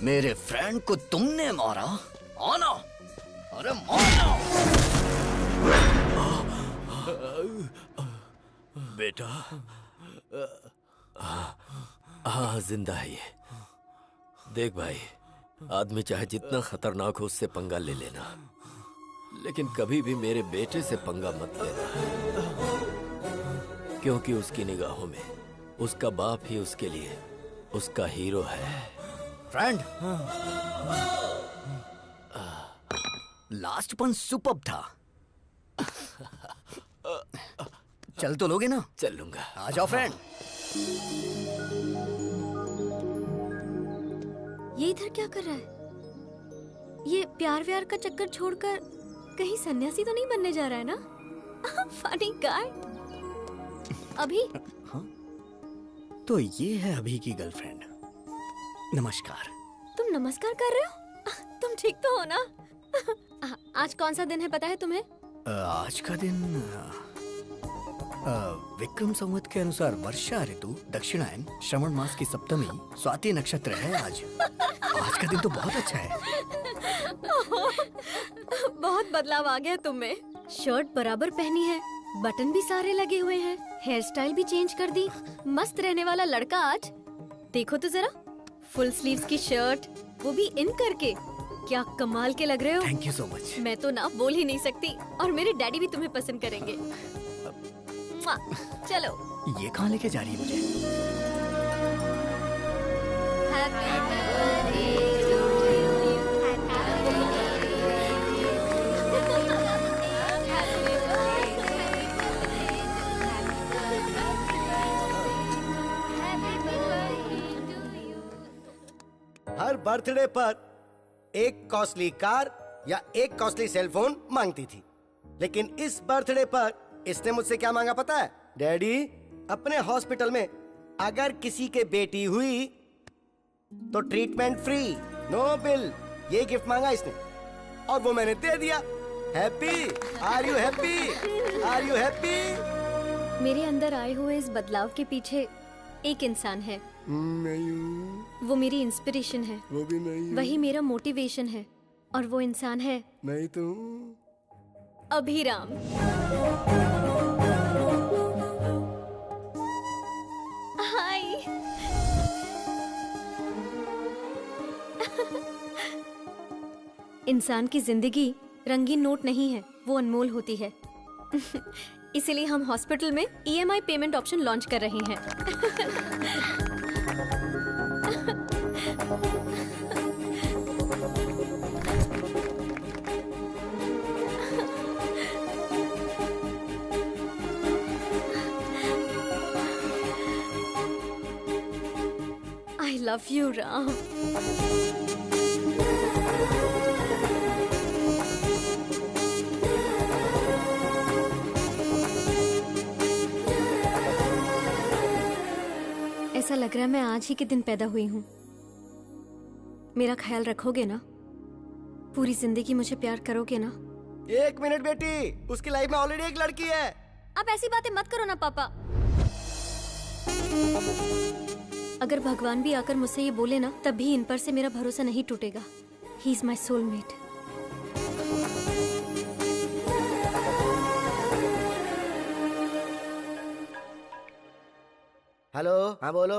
मेरे फ्रेंड को तुमने मारा? आना, अरे मारना। बेटा, हाँ जिंदा है ये। देख भाई, आदमी चाहे जितना खतरनाक हो उससे पंगा ले लेना, लेकिन कभी भी मेरे बेटे से पंगा मत लेना, क्योंकि उसकी निगाहों में उसका बाप ही उसके लिए उसका हीरो है। फ्रेंड, लास्ट पंच सुपर्ब था। चल तो लोगे ना? चल लूंगा। आ जाओ फ्रेंड। ये इधर क्या कर रहा है? ये प्यार व्यार का चक्कर छोड़कर कहीं सन्यासी तो नहीं बनने जा रहा है ना? Funny guy. अभी? हाँ? तो ये है अभी की गर्लफ्रेंड। नमस्कार। तुम नमस्कार कर रहे हो? तुम ठीक तो हो ना? आज कौन सा दिन है पता है तुम्हें? आज का दिन विक्रम संवत के अनुसार वर्षा ऋतु, दक्षिणायन, श्रवण मास की सप्तमी, स्वाति नक्षत्र है आज। आज का दिन तो बहुत अच्छा है। बहुत बदलाव आ गया तुम में। शर्ट बराबर पहनी है, बटन भी सारे लगे हुए हैं, हेयर स्टाइल भी चेंज कर दी। मस्त रहने वाला लड़का आज। देखो तो जरा, फुल स्लीव्स की शर्ट, वो भी इन करके। क्या कमाल के लग रहे हो। Thank you so much. मैं तो ना बोल ही नहीं सकती, और मेरे डैडी भी तुम्हें पसंद करेंगे। चलो। ये कहाँ लेके जा रही है मुझे? हर बर्थडे पर एक कॉस्टली कार या एक कॉस्टली सेलफोन मांगती थी, लेकिन इस बर्थडे पर इसने मुझसे क्या मांगा पता है? डैडी, अपने हॉस्पिटल में अगर किसी के बेटी हुई तो ट्रीटमेंट फ्री, नो बिल। ये गिफ्ट मांगा इसने और वो मैंने दे दिया। Happy? Are you happy? Are you happy? मेरे अंदर आए हुए इस बदलाव के पीछे एक इंसान है। नहीं हूँ। वो मेरी इंस्पिरेशन है। वो भी नहीं हूँ। वही मेरा मोटिवेशन है, और वो इंसान है नहीं तो अभिराम। हाय। इंसान की जिंदगी रंगीन नोट नहीं है, वो अनमोल होती है। इसीलिए हम हॉस्पिटल में EMI पेमेंट ऑप्शन लॉन्च कर रहे हैं। I love you, Ram. ऐसा लग रहा है मैं आज ही के दिन पैदा हुई हूँ। मेरा ख्याल रखोगे ना? पूरी जिंदगी मुझे प्यार करोगे ना? 1 मिनट बेटी, उसकी लाइफ में ऑलरेडी एक लड़की है। आप ऐसी बातें मत करो ना पापा। अगर भगवान भी आकर मुझसे ये बोले ना, तब भी इन पर से मेरा भरोसा नहीं टूटेगा। He is my soulmate. Hello, हाँ बोलो।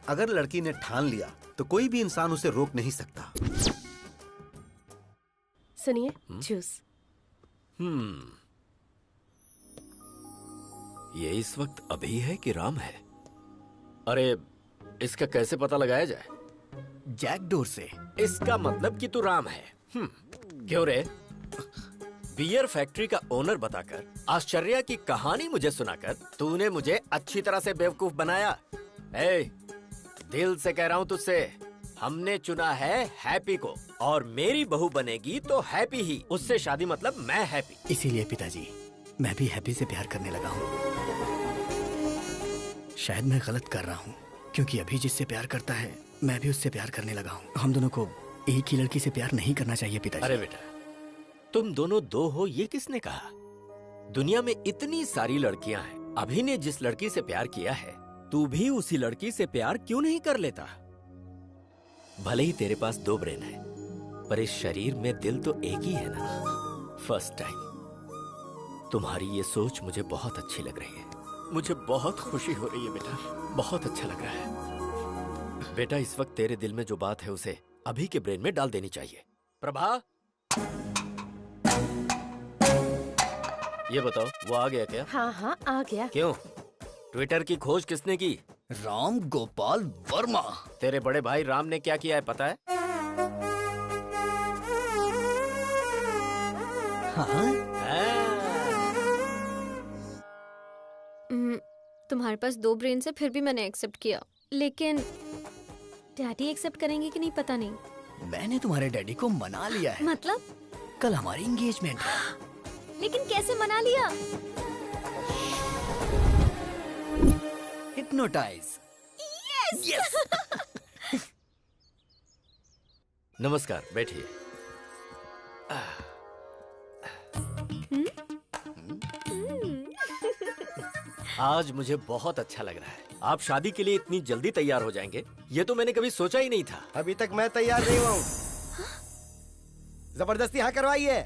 अगर लड़की ने ठान लिया तो कोई भी इंसान उसे रोक नहीं सकता। सुनिए, जूस। ये इस वक्त अभी है कि राम है? अरे इसका कैसे पता लगाया जाए? जैकडोर से। इसका मतलब कि तू राम है। क्यों रे? बियर फैक्ट्री का ओनर बताकर, आश्चर्य की कहानी मुझे सुनाकर तूने मुझे अच्छी तरह से बेवकूफ बनाया। ए, दिल से कह रहा हूँ तुझसे, हमने चुना है हैप्पी को, और मेरी बहू बनेगी तो हैप्पी ही। उससे शादी मतलब मैं हैप्पी। इसीलिए पिताजी, मैं भी हैप्पी से प्यार करने लगा हूँ। शायद मैं गलत कर रहा हूँ, क्योंकि अभी जिससे प्यार करता है मैं भी उससे प्यार करने लगा हूँ। हम दोनों को एक ही लड़की से प्यार नहीं करना चाहिए पिताजी। अरे बेटा, तुम दोनों दो हो ये किसने कहा? दुनिया में इतनी सारी लड़कियां हैं। अभी ने जिस लड़की से प्यार किया है, तू भी उसी लड़की से प्यार क्यों नहीं कर लेता? भले ही तेरे पास 2 ब्रेन है, पर इस शरीर में दिल तो एक ही है ना। फर्स्ट टाइम तुम्हारी ये सोच मुझे बहुत अच्छी लग रही है। मुझे बहुत खुशी हो रही है बेटा, बहुत अच्छा लग रहा है। बेटा, इस वक्त तेरे दिल में जो बात है उसे अभी के ब्रेन में डाल देनी चाहिए। प्रभा, ये बताओ, वो आ गया क्या? हाँ हाँ, आ गया। क्यों? ट्विटर की खोज किसने की? राम गोपाल वर्मा। तेरे बड़े भाई राम ने क्या किया है पता है? हाँ? तुम्हारे पास 2 ब्रेन से फिर भी मैंने एक्सेप्ट किया, लेकिन डैडी एक्सेप्ट करेंगे कि नहीं पता नहीं। मैंने तुम्हारे डैडी को मना लिया है। मतलब? कल हमारी एंगेजमेंट है। लेकिन कैसे मना लिया? हिप्नोटाइज। यस। नमस्कार, बैठिए। आज मुझे बहुत अच्छा लग रहा है। आप शादी के लिए इतनी जल्दी तैयार हो जाएंगे, ये तो मैंने कभी सोचा ही नहीं था। अभी तक मैं तैयार नहीं हुआ हूँ। जबरदस्ती हाँ करवाइए।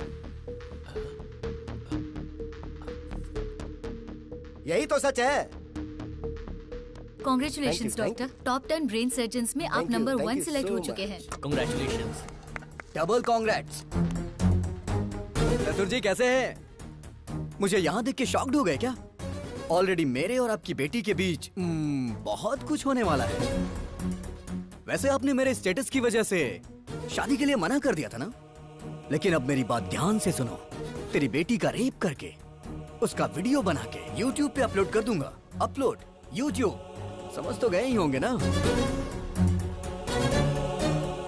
यही तो सच है। Congratulations doctor, top 10 brain surgeons में आप नंबर 1 सिलेक्ट हो चुके हैं। कॉन्ग्रेचुलेशंस। Double congrats. चतुर जी कैसे हैं? मुझे यहाँ देख के शॉक्ड हो गए क्या? ऑलरेडी मेरे और आपकी बेटी के बीच बहुत कुछ होने वाला है। वैसे आपने मेरे स्टेटस की वजह से शादी के लिए मना कर दिया था ना, लेकिन अब मेरी बात ध्यान से सुनो। तेरी बेटी का रेप करके उसका वीडियो बना के YouTube पे अपलोड कर दूंगा। अपलोड YouTube, समझ तो गए ही होंगे ना?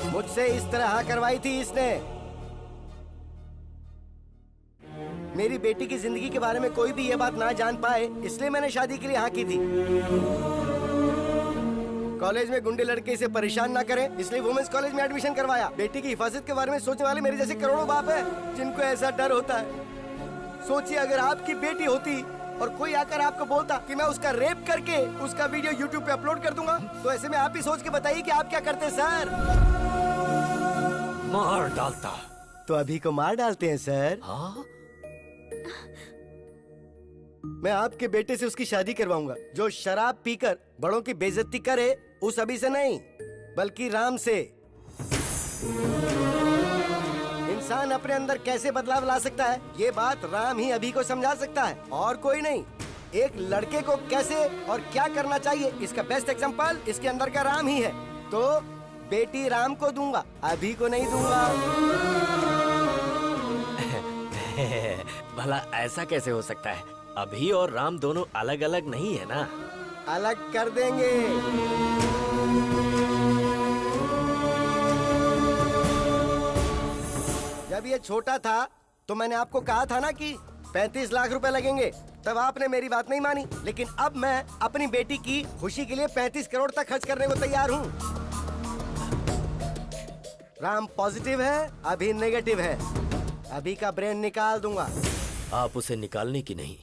मुझसे इस तरह हाँ करवाई थी इसने। मेरी बेटी की जिंदगी के बारे में कोई भी ये बात ना जान पाए, इसलिए मैंने शादी के लिए हाँ की थी। कॉलेज में गुंडे लड़के इसे परेशान ना करें, इसलिए वुमेन्स कॉलेज में एडमिशन करवाया। बेटी की हिफाजत के बारे में सोचने वाले मेरे जैसे करोड़ों बाप हैं, जिनको ऐसा डर होता है। सोचिए, अगर आपकी बेटी होती और कोई आकर आपको बोलता कि मैं उसका रेप करके उसका वीडियो YouTube पे अपलोड कर दूंगा, तो ऐसे में आप ही सोच के बताइए कि आप क्या करते सर? मार डालता। तो अभी को मार डालते हैं सर। हाँ? मैं आपके बेटे से उसकी शादी करवाऊंगा, जो शराब पीकर बड़ों की बेइज्जती करे, उस अभी से नहीं बल्कि राम से। इंसान अपने अंदर कैसे बदलाव ला सकता है, ये बात राम ही अभी को समझा सकता है, और कोई नहीं। एक लड़के को कैसे और क्या करना चाहिए, इसका बेस्ट एग्जांपल इसके अंदर का राम ही है। तो बेटी राम को दूंगा, अभी को नहीं दूंगा। भला ऐसा कैसे हो सकता है? अभी और राम दोनों अलग अलग नहीं है ना? अलग कर देंगे। जब ये छोटा था तो मैंने आपको कहा था ना कि 35 लाख रुपए लगेंगे। तब आपने मेरी बात नहीं मानी, लेकिन अब मैं अपनी बेटी की खुशी के लिए 35 करोड़ तक खर्च करने को तैयार हूँ। राम पॉजिटिव है, अभी नेगेटिव है। अभी का ब्रेन निकाल दूंगा। आप उसे निकालने की नहीं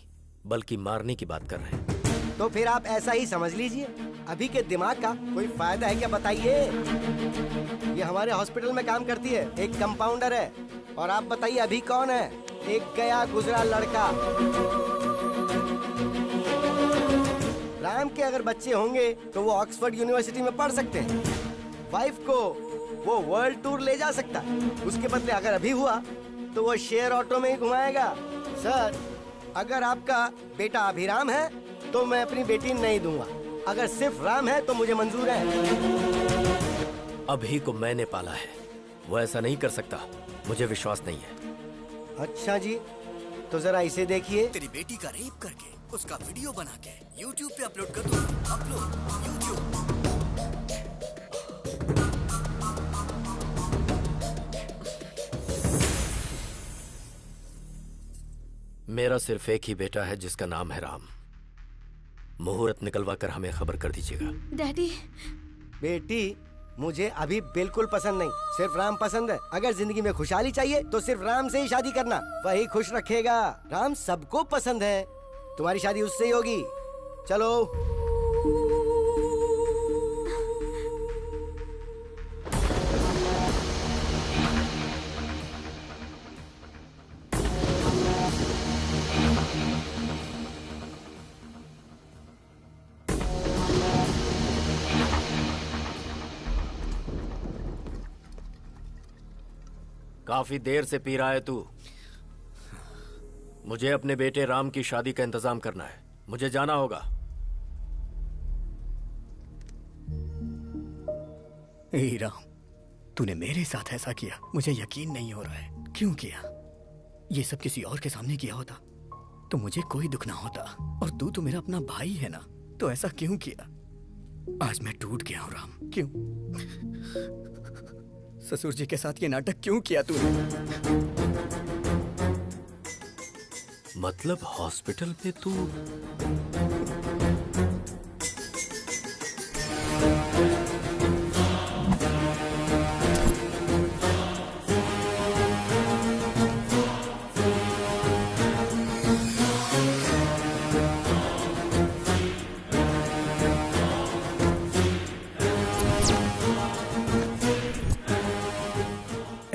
बल्कि मारने की बात कर रहे हैं। तो फिर आप ऐसा ही समझ लीजिए। अभी के दिमाग का कोई फायदा है क्या बताइए? ये हमारे हॉस्पिटल में काम करती है, एक कंपाउंडर है। और आप बताइए अभी कौन है? एक गया गुजरा लड़का। राम के अगर बच्चे होंगे तो वो ऑक्सफोर्ड यूनिवर्सिटी में पढ़ सकते हैं। वाइफ को वो वर्ल्ड टूर ले जा सकता है। उसके बदले अगर अभी हुआ तो वो शेयर ऑटो में ही घुमाएगा। सर, अगर आपका बेटा अभिराम है तो मैं अपनी बेटी नहीं दूंगा। अगर सिर्फ राम है तो मुझे मंजूर है। अभी को मैंने पाला है, वो ऐसा नहीं कर सकता। मुझे विश्वास नहीं है। अच्छा जी, तो जरा इसे देखिए। तेरी बेटी का रेप करके उसका वीडियो बना के YouTube पे अपलोड कर दो। Upload YouTube। मेरा सिर्फ एक ही बेटा है जिसका नाम है राम। मुहूर्त निकलवा कर हमें खबर कर दीजिएगा। डैडी। बेटी, मुझे अभी बिल्कुल पसंद नहीं, सिर्फ राम पसंद है। अगर जिंदगी में खुशहाली चाहिए तो सिर्फ राम से ही शादी करना, वही खुश रखेगा। राम सबको पसंद है, तुम्हारी शादी उससे ही होगी। चलो। काफी देर से पी रहा है तू। मुझे अपने बेटे राम की शादी का इंतजाम करना है। मुझे जाना होगा। ए राम, तूने मेरे साथ ऐसा किया, मुझे यकीन नहीं हो रहा है। क्यों किया? ये सब किसी और के सामने किया होता तो मुझे कोई दुख ना होता। और तू तो मेरा अपना भाई है ना, तो ऐसा क्यों किया? आज मैं टूट गया हूं राम। क्यों? ससुर जी के साथ ये नाटक क्यों किया तूने? मतलब हॉस्पिटल पे तू?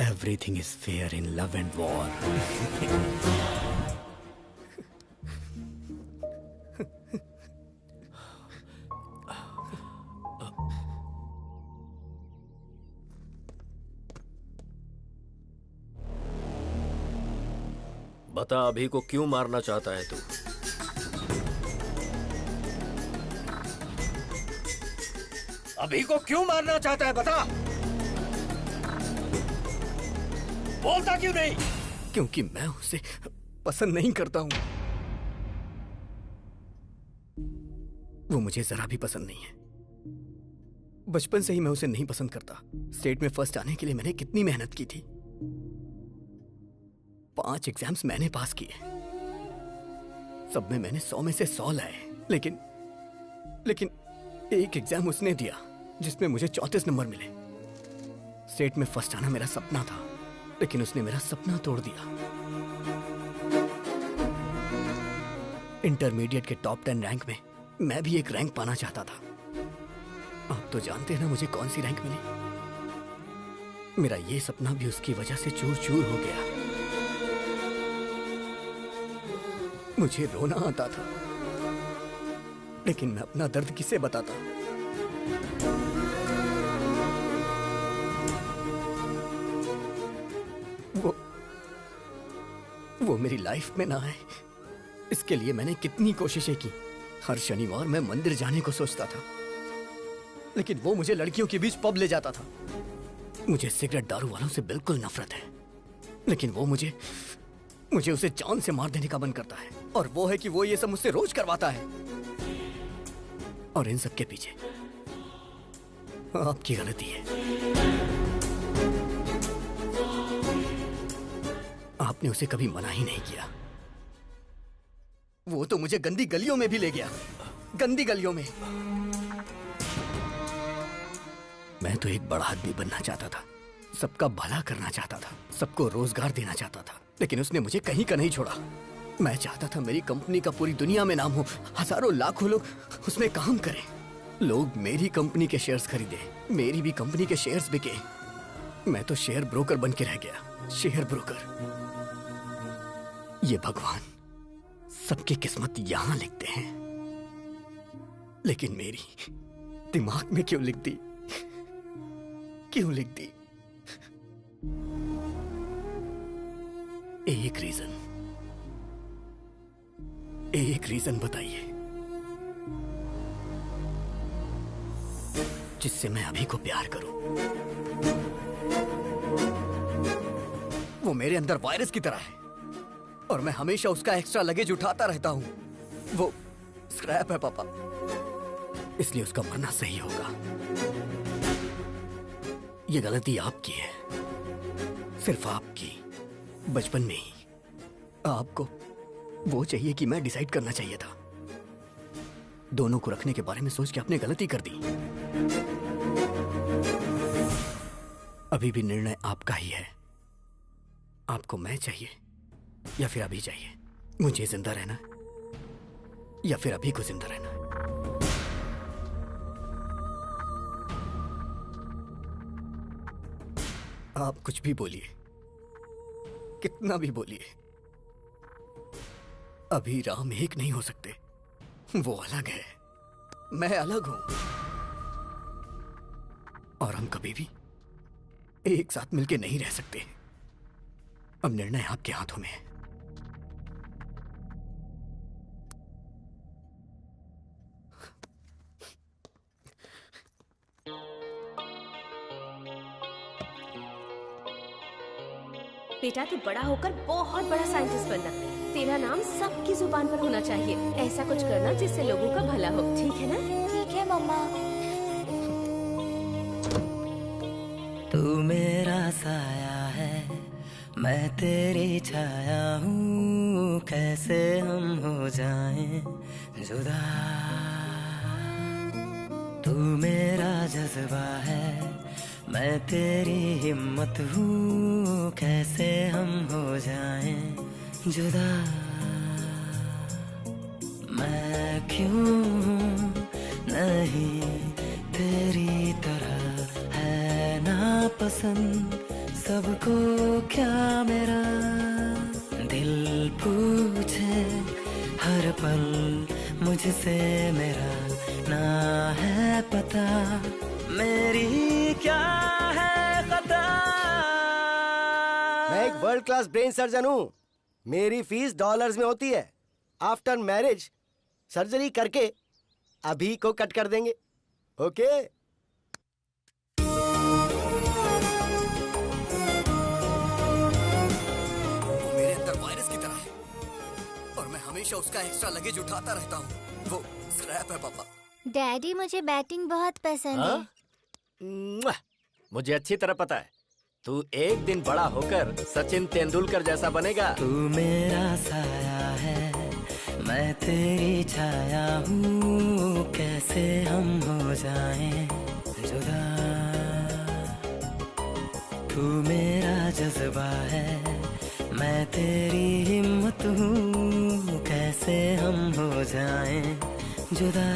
Everything is fair in love and war. बता अभी को क्यों मारना चाहता है तू? अभी को क्यों मारना चाहता है बता। बोलता क्यों नहीं? क्योंकि मैं उसे पसंद नहीं करता हूं। वो मुझे जरा भी पसंद नहीं है। बचपन से ही मैं उसे नहीं पसंद करता। स्टेट में फर्स्ट आने के लिए मैंने कितनी मेहनत की थी। 5 एग्जाम्स मैंने पास किए, सब में मैंने 100 में से 100 लाए। लेकिन एक एग्जाम उसने दिया जिसमें मुझे 34 नंबर मिले। स्टेट में फर्स्ट आना मेरा सपना था, लेकिन उसने मेरा सपना तोड़ दिया। इंटरमीडिएट के टॉप 10 रैंक में मैं भी एक रैंक पाना चाहता था। आप तो जानते हैं ना मुझे कौन सी रैंक मिली। मेरा ये सपना भी उसकी वजह से चूर चूर हो गया। मुझे रोना आता था, लेकिन मैं अपना दर्द किसे बताता? वो मेरी लाइफ में ना आए, इसके लिए मैंने कितनी कोशिशें की। हर शनिवार मैं मंदिर जाने को सोचता था, लेकिन वो मुझे लड़कियों के बीच पब ले जाता था। मुझे सिगरेट दारू वालों से बिल्कुल नफरत है, लेकिन वो मुझे उसे जान से मार देने का मन करता है। और वो है कि वो ये सब मुझसे रोज करवाता है। और इन सब के पीछे आपकी गलती है। आपने उसे कभी मना ही नहीं किया। वो तो मुझे गंदी गलियों में भी ले गया, गंदी गलियों में। मैं तो एक बड़ा आदमी बनना चाहता था, सबका भला करना चाहता था, सबको रोजगार देना चाहता था, लेकिन उसने मुझे कहीं का नहीं छोड़ा। मैं चाहता था मेरी कंपनी का पूरी दुनिया में नाम हो, हजारों लाखों लोग उसमें काम करें, लोग मेरी कंपनी के शेयर्स खरीदे, मेरी भी कंपनी के शेयर्स बिके। मैं तो शेयर ब्रोकर बन के रह गया, शेयर ब्रोकर। ये भगवान सबकी किस्मत यहां लिखते हैं, लेकिन मेरी दिमाग में क्यों लिख दी, क्यों लिख दी? एक रीजन बताइए जिससे मैं अभी को प्यार करूं। वो मेरे अंदर वायरस की तरह है और मैं हमेशा उसका एक्स्ट्रा लगेज उठाता रहता हूं। वो स्क्रैप है पापा, इसलिए उसका मरना सही होगा। ये गलती आपकी है, सिर्फ आपकी। बचपन में ही आपको वो चाहिए कि मैं डिसाइड करना चाहिए था। दोनों को रखने के बारे में सोच के आपने गलती कर दी। अभी भी निर्णय आपका ही है। आपको मैं चाहिए या फिर अभी चाहिए? मुझे जिंदा रहना या फिर अभी को जिंदा रहना? आप कुछ भी बोलिए, कितना भी बोलिए, अभी राम एक नहीं हो सकते। वो अलग है, मैं अलग हूं, और हम कभी भी एक साथ मिलके नहीं रह सकते। अब निर्णय आपके हाथों में है। बेटा तू बड़ा होकर बहुत बड़ा साइंटिस्ट बनना। तेरा नाम सबकी जुबान पर होना चाहिए। ऐसा कुछ करना जिससे लोगों का भला हो, ठीक है ना? ठीक है मम्मा। तू मेरा साया है, मैं तेरी छाया हूँ, कैसे हम हो जाएं जुदा। तू मेरा जज्बा है, मैं तेरी हिम्मत हूँ, कैसे हम हो जाएं जुदा। मैं क्यों नहीं तेरी तरह है ना पसंद सबको, क्या मेरा दिल पूछे हर पल मुझसे, मेरा ना है पता मेरी क्या है खता। मैं एक वर्ल्ड क्लास ब्रेन सर्जन हूँ, मेरी फीस डॉलर्स में होती है। आफ्टर मैरिज सर्जरी करके अभी को कट कर देंगे, ओके? वो मेरे अंदर वायरस की तरह है और मैं हमेशा उसका एक्स्ट्रा लगेज उठाता रहता हूँ। वो स्क्रैप है पापा। डैडी मुझे बैटिंग बहुत पसंद है। मुझे अच्छी तरह पता है, तू एक दिन बड़ा होकर सचिन तेंदुलकर जैसा बनेगा। तू मेरा साया है, मैं तेरी छाया हूँ, कैसे हम हो जाएं जुदा। तू मेरा जज्बा है, मैं तेरी हिम्मत हूँ, कैसे हम हो जाएं जुदा।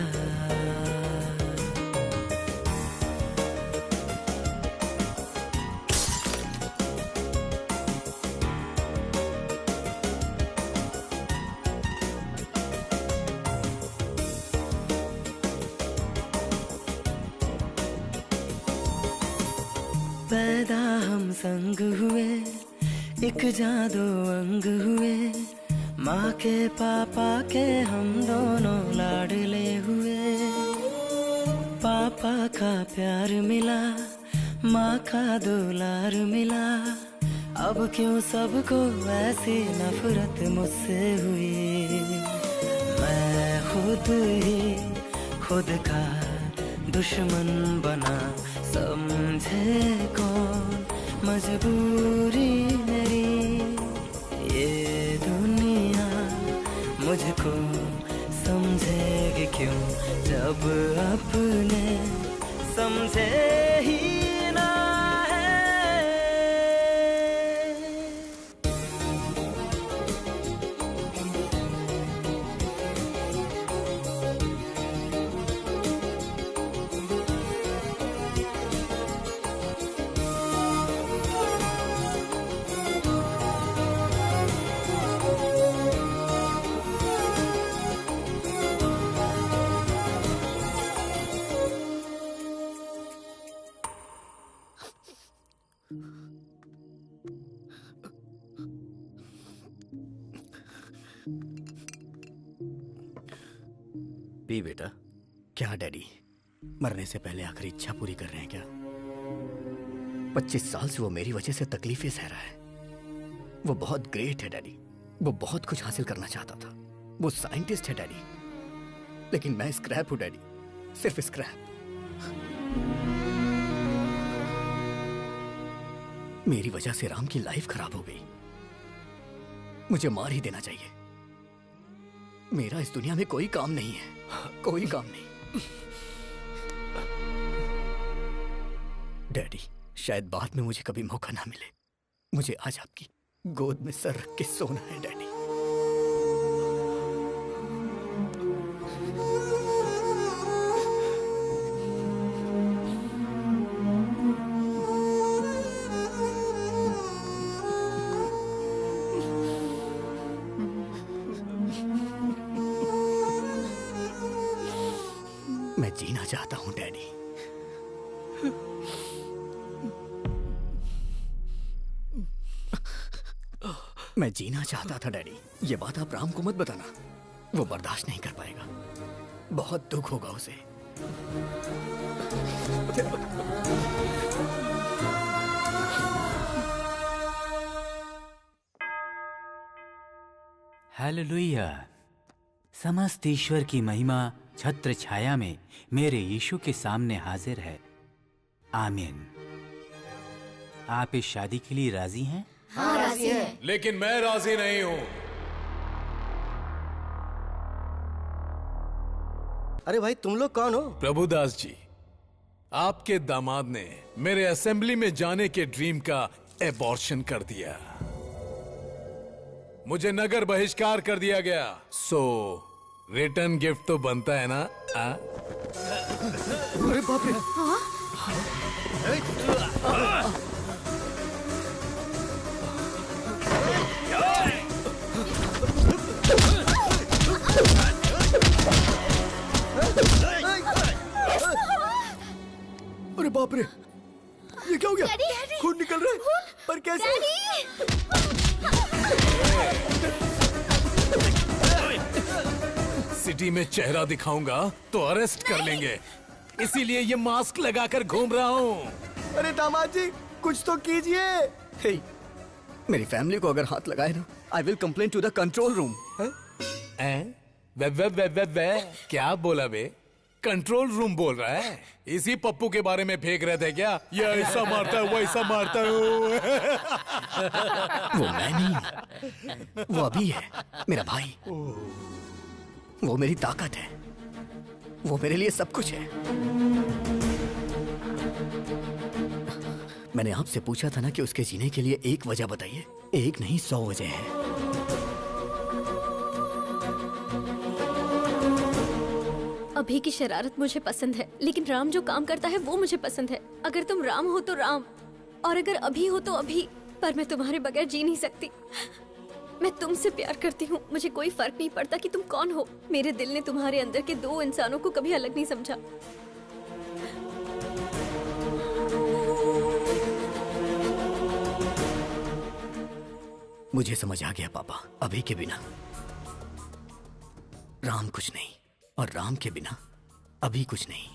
पैदा हम संग हुए, एक जादू अंग हुए, माँ के पापा के हम दोनों लाडले हुए। पापा का प्यार मिला, माँ का दुलार मिला, अब क्यों सबको ऐसी नफरत मुझसे हुई। मैं खुद ही खुद का दुश्मन बना, समझे कौन मजबूरी मेरी। ये दुनिया मुझको समझेगी क्यों जब अपने समझे ही ना है। पी बेटा। क्या डैडी, मरने से पहले आखिरी इच्छा पूरी कर रहे हैं क्या? 25 साल से वो मेरी वजह से तकलीफें सह रहा है। वो बहुत ग्रेट है डैडी, वो बहुत कुछ हासिल करना चाहता था, वो साइंटिस्ट है डैडी, लेकिन मैं स्क्रैप हूं डैडी, सिर्फ स्क्रैप। मेरी वजह से राम की लाइफ खराब हो गई। मुझे मार ही देना चाहिए। मेरा इस दुनिया में कोई काम नहीं है, कोई काम नहीं। डैडी, शायद बाद में मुझे कभी मौका ना मिले। मुझे आज आपकी गोद में सर रख के सोना है डैडी। मैं जीना चाहता हूं डैडी। मैं जीना चाहता था डैडी। ये बात आप राम को मत बताना, वो बर्दाश्त नहीं कर पाएगा, बहुत दुख होगा उसे। हालेलुया। समस्त ईश्वर की महिमा छत्र छाया में मेरे यीशु के सामने हाजिर है। आमीन। आप इस शादी के लिए राजी हैं? हाँ, राजी हैं। लेकिन मैं राजी नहीं हूं। अरे भाई, तुम लोग कौन हो? प्रभुदास जी, आपके दामाद ने मेरे असेंबली में जाने के ड्रीम का एबॉर्शन कर दिया। मुझे नगर बहिष्कार कर दिया गया। सो रिटर्न गिफ्ट तो बनता है ना? अरे बाप रे! अरे बाप रे, ये क्या हो गया? खून निकल रहा है। पर कैसे? सिटी में चेहरा दिखाऊंगा तो अरेस्ट कर लेंगे, इसीलिए ये मास्क लगाकर घूम रहा हूँ। अरे दामाद जी, कुछ तो कीजिए। हे, मेरी फैमिली को अगर हाथ लगाए ना, I will complain to the control room. वे क्या बोला बे? कंट्रोल रूम बोल रहा है? इसी पप्पू के बारे में फेंक रहे थे क्या? ये ऐसा मारता है, वैसा मारता है। वो मैं नहीं, वो अभी है, मेरा भाई। वो मेरी ताकत है, वो मेरे लिए सब कुछ है। मैंने आपसे पूछा था ना कि उसके जीने के लिए एक वजह बताइए। एक नहीं, 100 वजह है। अभी की शरारत मुझे पसंद है, लेकिन राम जो काम करता है वो मुझे पसंद है। अगर तुम राम हो तो राम, और अगर अभी हो तो अभी, पर मैं तुम्हारे बगैर जी नहीं सकती। मैं तुमसे प्यार करती हूँ, मुझे कोई फर्क नहीं पड़ता कि तुम कौन हो। मेरे दिल ने तुम्हारे अंदर के 2 इंसानों को कभी अलग नहीं समझा। मुझे समझ आ गया पापा, अभी के बिना राम कुछ नहीं, और राम के बिना अभी कुछ नहीं।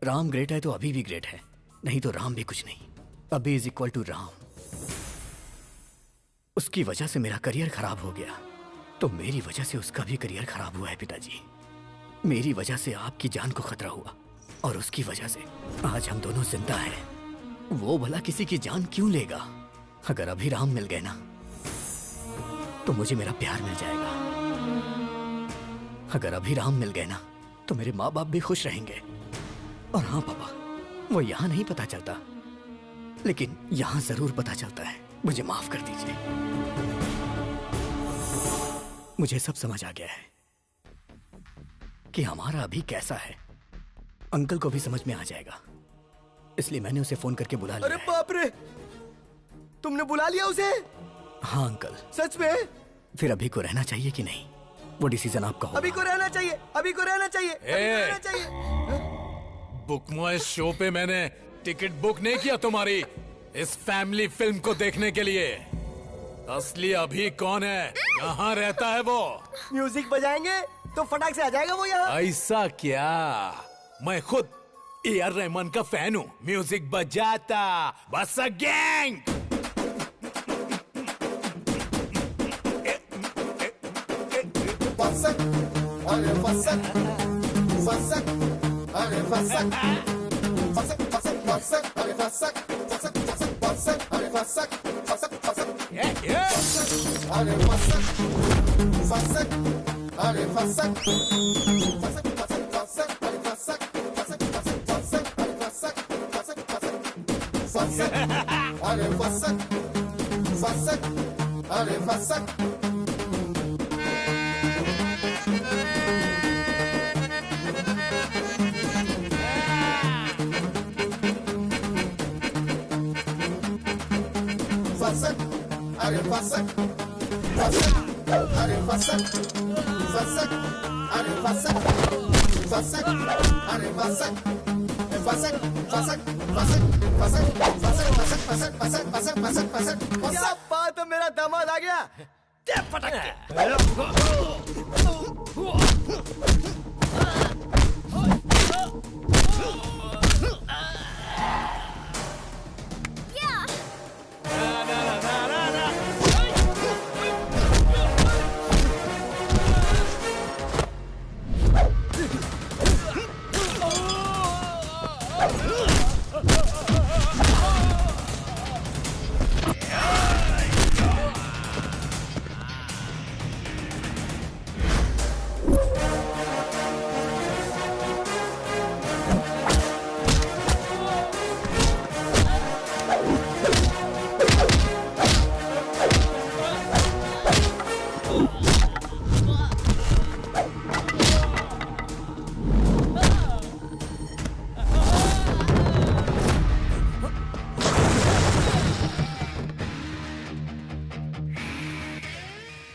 राम ग्रेट है तो अभी भी ग्रेट है, नहीं तो राम भी कुछ नहीं। अभी इज इक्वल टू राम। उसकी वजह से मेरा करियर खराब हो गया, तो मेरी वजह से उसका भी करियर खराब हुआ है पिताजी। मेरी वजह से आपकी जान को खतरा हुआ, और उसकी वजह से आज हम दोनों जिंदा हैं। वो भला किसी की जान क्यों लेगा? अगर अभी राम मिल गए ना, तो मुझे मेरा प्यार मिल जाएगा। अगर अभिराम मिल गए ना तो मेरे माँ बाप भी खुश रहेंगे। और हाँ पापा, वो यहाँ नहीं पता चलता, लेकिन यहाँ जरूर पता चलता है। मुझे माफ कर दीजिए। मुझे सब समझ आ गया है कि हमारा अभी कैसा है। अंकल को भी समझ में आ जाएगा, इसलिए मैंने उसे फोन करके बुला लिया। अरे बाप रे, तुमने बुला लिया उसे? हाँ अंकल। सच में? फिर अभी को रहना चाहिए कि नहीं, वो डिसीजन आपका होगा। अभी को रहना चाहिए, अभी को रहना चाहिए, अभी को रहना चाहिए। बुक माय शो पे मैंने टिकट बुक नहीं किया तुम्हारी इस फैमिली फिल्म को देखने के लिए। असली अभी कौन है, कहाँ रहता है वो? म्यूजिक बजाएंगे तो फटाक से आ जाएगा वो यहाँ। ऐसा क्या? मैं खुद AR रहमान का फैन हूँ। म्यूजिक बजाता बस अ गैंग। क्या बात है, मेरा दामाद आ गया।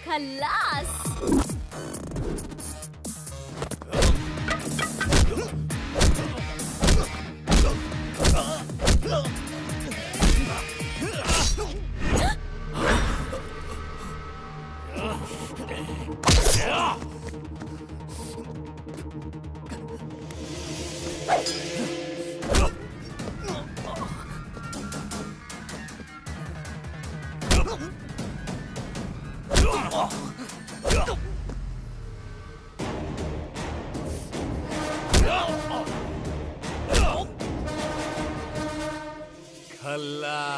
खल्लास। खल्लास।